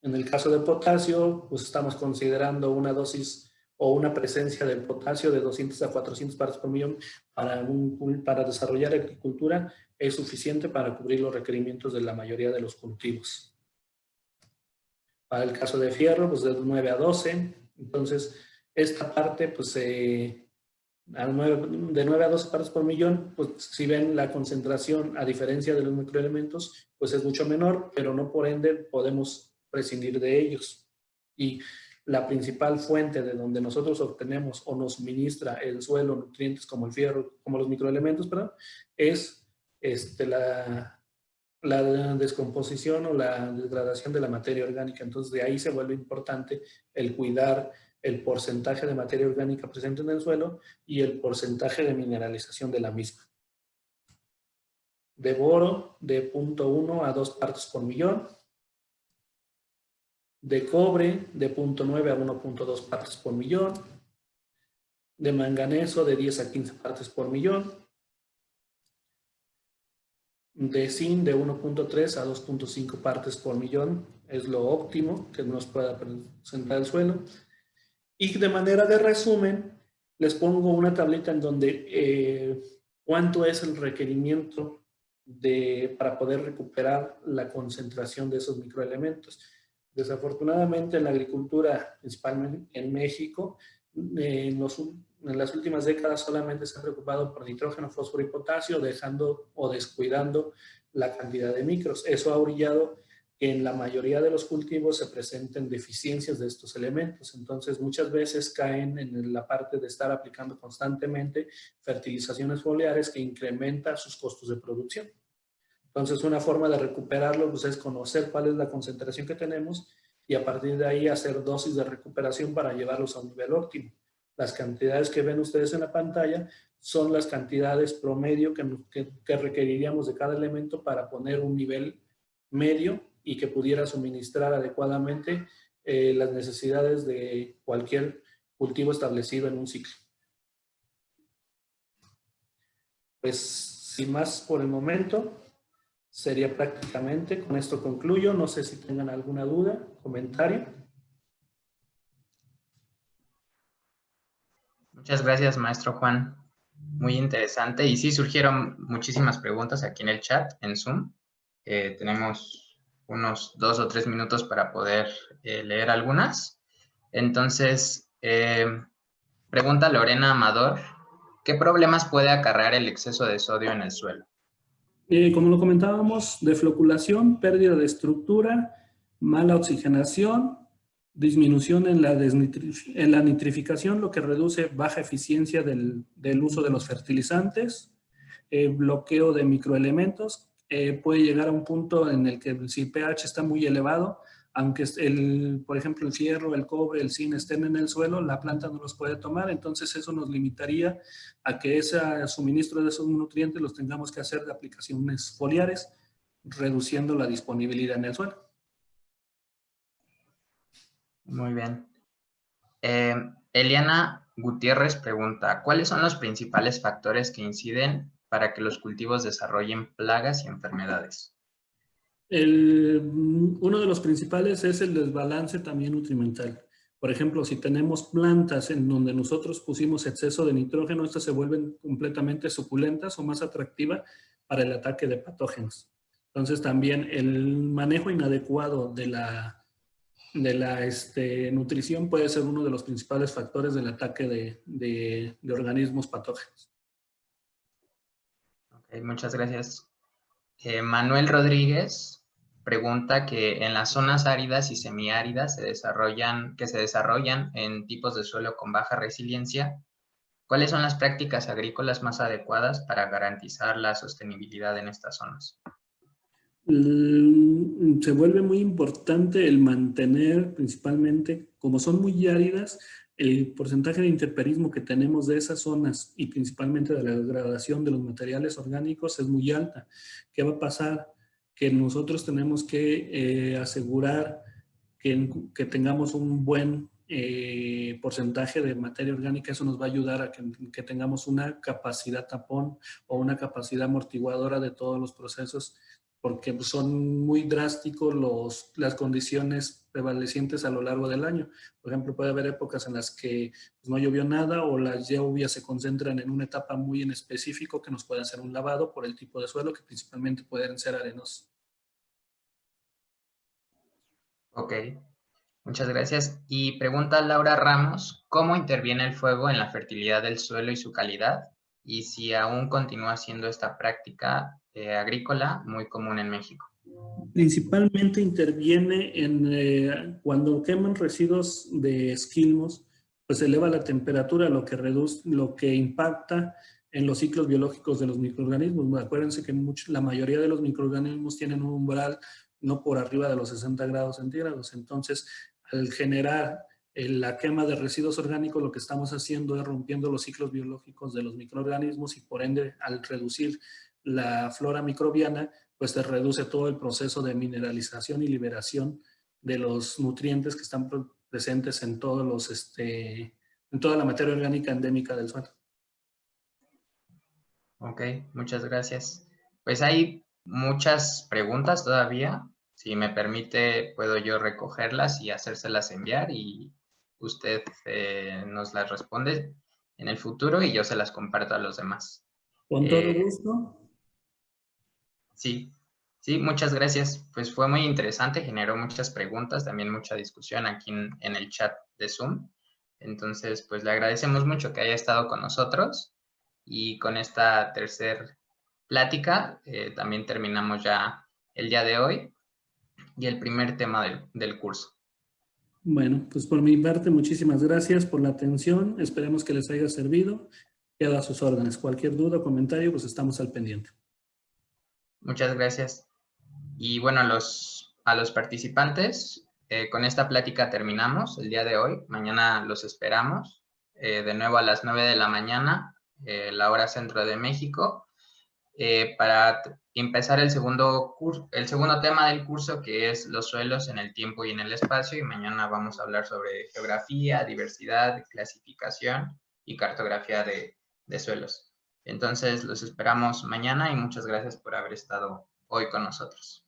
S2: En el caso de potasio, pues estamos considerando una dosis o una presencia del potasio de 200 a 400 partes por millón para desarrollar agricultura es suficiente para cubrir los requerimientos de la mayoría de los cultivos. Para el caso de fierro, pues de 9 a 12. Entonces, esta parte, pues de 9 a 12 partes por millón, pues si ven la concentración, a diferencia de los microelementos, pues es mucho menor, pero no por ende podemos prescindir de ellos. Y la principal fuente de donde nosotros obtenemos o nos suministra el suelo nutrientes como el fierro, como los microelementos, perdón, es la descomposición o la degradación de la materia orgánica. Entonces, de ahí se vuelve importante el cuidar el porcentaje de materia orgánica presente en el suelo y el porcentaje de mineralización de la misma. De boro, de 0.1 a 2 partes por millón. De cobre, de 0.9 a 1.2 partes por millón. De manganeso, de 10 a 15 partes por millón. De zinc, de 1.3 a 2.5 partes por millón, es lo óptimo que nos pueda presentar el suelo. Y de manera de resumen, les pongo una tablita en donde cuánto es el requerimiento para poder recuperar la concentración de esos microelementos. Desafortunadamente, en la agricultura, principalmente en México, en las últimas décadas solamente se ha preocupado por nitrógeno, fósforo y potasio, dejando o descuidando la cantidad de micros. Eso ha orillado que en la mayoría de los cultivos se presenten deficiencias de estos elementos. Entonces, muchas veces caen en la parte de estar aplicando constantemente fertilizaciones foliares que incrementa sus costos de producción. Entonces, una forma de recuperarlo pues, es conocer cuál es la concentración que tenemos y a partir de ahí hacer dosis de recuperación para llevarlos a un nivel óptimo. Las cantidades que ven ustedes en la pantalla son las cantidades promedio que requeriríamos de cada elemento para poner un nivel medio y que pudiera suministrar adecuadamente las necesidades de cualquier cultivo establecido en un ciclo. Pues, sin más por el momento, sería prácticamente, con esto concluyo. No sé si tengan alguna duda, comentario.
S1: Muchas gracias, maestro Juan. Muy interesante. Y sí, surgieron muchísimas preguntas aquí en el chat, en Zoom. Tenemos unos 2 o 3 minutos para poder leer algunas. Entonces, pregunta Lorena Amador, ¿qué problemas puede acarrear el exceso de sodio en el suelo?
S2: Como lo comentábamos, defloculación, pérdida de estructura, mala oxigenación, disminución en la nitrificación, lo que reduce baja eficiencia del uso de los fertilizantes, bloqueo de microelementos, puede llegar a un punto en el que si el pH está muy elevado, aunque por ejemplo el fierro, el cobre, el zinc estén en el suelo, la planta no los puede tomar, entonces eso nos limitaría a que ese suministro de esos nutrientes los tengamos que hacer de aplicaciones foliares, reduciendo la disponibilidad en el suelo.
S1: Muy bien. Eliana Gutiérrez pregunta, ¿cuáles son los principales factores que inciden para que los cultivos desarrollen plagas y enfermedades?
S2: Uno de los principales es el desbalance también nutrimental. Por ejemplo, si tenemos plantas en donde nosotros pusimos exceso de nitrógeno, estas se vuelven completamente suculentas o más atractivas para el ataque de patógenos. Entonces también el manejo inadecuado de la nutrición puede ser uno de los principales factores del ataque de organismos patógenos.
S1: Okay, muchas gracias. Manuel Rodríguez pregunta que en las zonas áridas y semiáridas se desarrollan en tipos de suelo con baja resiliencia, ¿Cuáles son las prácticas agrícolas más adecuadas para garantizar la sostenibilidad en estas zonas?
S2: Se vuelve muy importante el mantener, principalmente, como son muy áridas, el porcentaje de intemperismo que tenemos de esas zonas y principalmente de la degradación de los materiales orgánicos es muy alta. ¿Qué va a pasar? Que nosotros tenemos que asegurar que tengamos un buen porcentaje de materia orgánica. Eso nos va a ayudar a que tengamos una capacidad tapón o una capacidad amortiguadora de todos los procesos, porque son muy drásticos las condiciones prevalecientes a lo largo del año. Por ejemplo, puede haber épocas en las que pues, no llovió nada o las lluvias se concentran en una etapa muy en específico que nos puede hacer un lavado por el tipo de suelo, que principalmente pueden ser arenosos.
S1: Ok, muchas gracias. Y pregunta Laura Ramos, ¿cómo interviene el fuego en la fertilidad del suelo y su calidad? Y si aún continúa siendo esta práctica agrícola muy común en México.
S2: Principalmente interviene cuando queman residuos de esquilmos, pues eleva la temperatura, lo que impacta en los ciclos biológicos de los microorganismos. Acuérdense que la mayoría de los microorganismos tienen un umbral no por arriba de los 60 grados centígrados. Entonces, al generar la quema de residuos orgánicos, lo que estamos haciendo es rompiendo los ciclos biológicos de los microorganismos y por ende, al reducir la flora microbiana, pues se reduce todo el proceso de mineralización y liberación de los nutrientes que están presentes en en toda la materia orgánica endémica del suelo.
S1: Ok, muchas gracias. Pues hay muchas preguntas todavía. Si me permite, puedo yo recogerlas y hacérselas enviar y usted nos las responde en el futuro y yo se las comparto a los demás.
S2: Con todo gusto.
S1: Sí, sí, muchas gracias. Pues fue muy interesante, generó muchas preguntas, también mucha discusión aquí en el chat de Zoom. Entonces, pues le agradecemos mucho que haya estado con nosotros y con esta tercer plática también terminamos ya el día de hoy y el primer tema del curso.
S2: Bueno, pues por mi parte, muchísimas gracias por la atención. Esperemos que les haya servido. Quedo a sus órdenes. Cualquier duda o comentario, pues estamos al pendiente.
S1: Muchas gracias. Y bueno, a los participantes, con esta plática terminamos el día de hoy. Mañana los esperamos de nuevo a las 9 de la mañana, la hora centro de México, para empezar el segundo tema del curso, que es los suelos en el tiempo y en el espacio. Y mañana vamos a hablar sobre geografía, diversidad, clasificación y cartografía de suelos. Entonces, los esperamos mañana y muchas gracias por haber estado hoy con nosotros.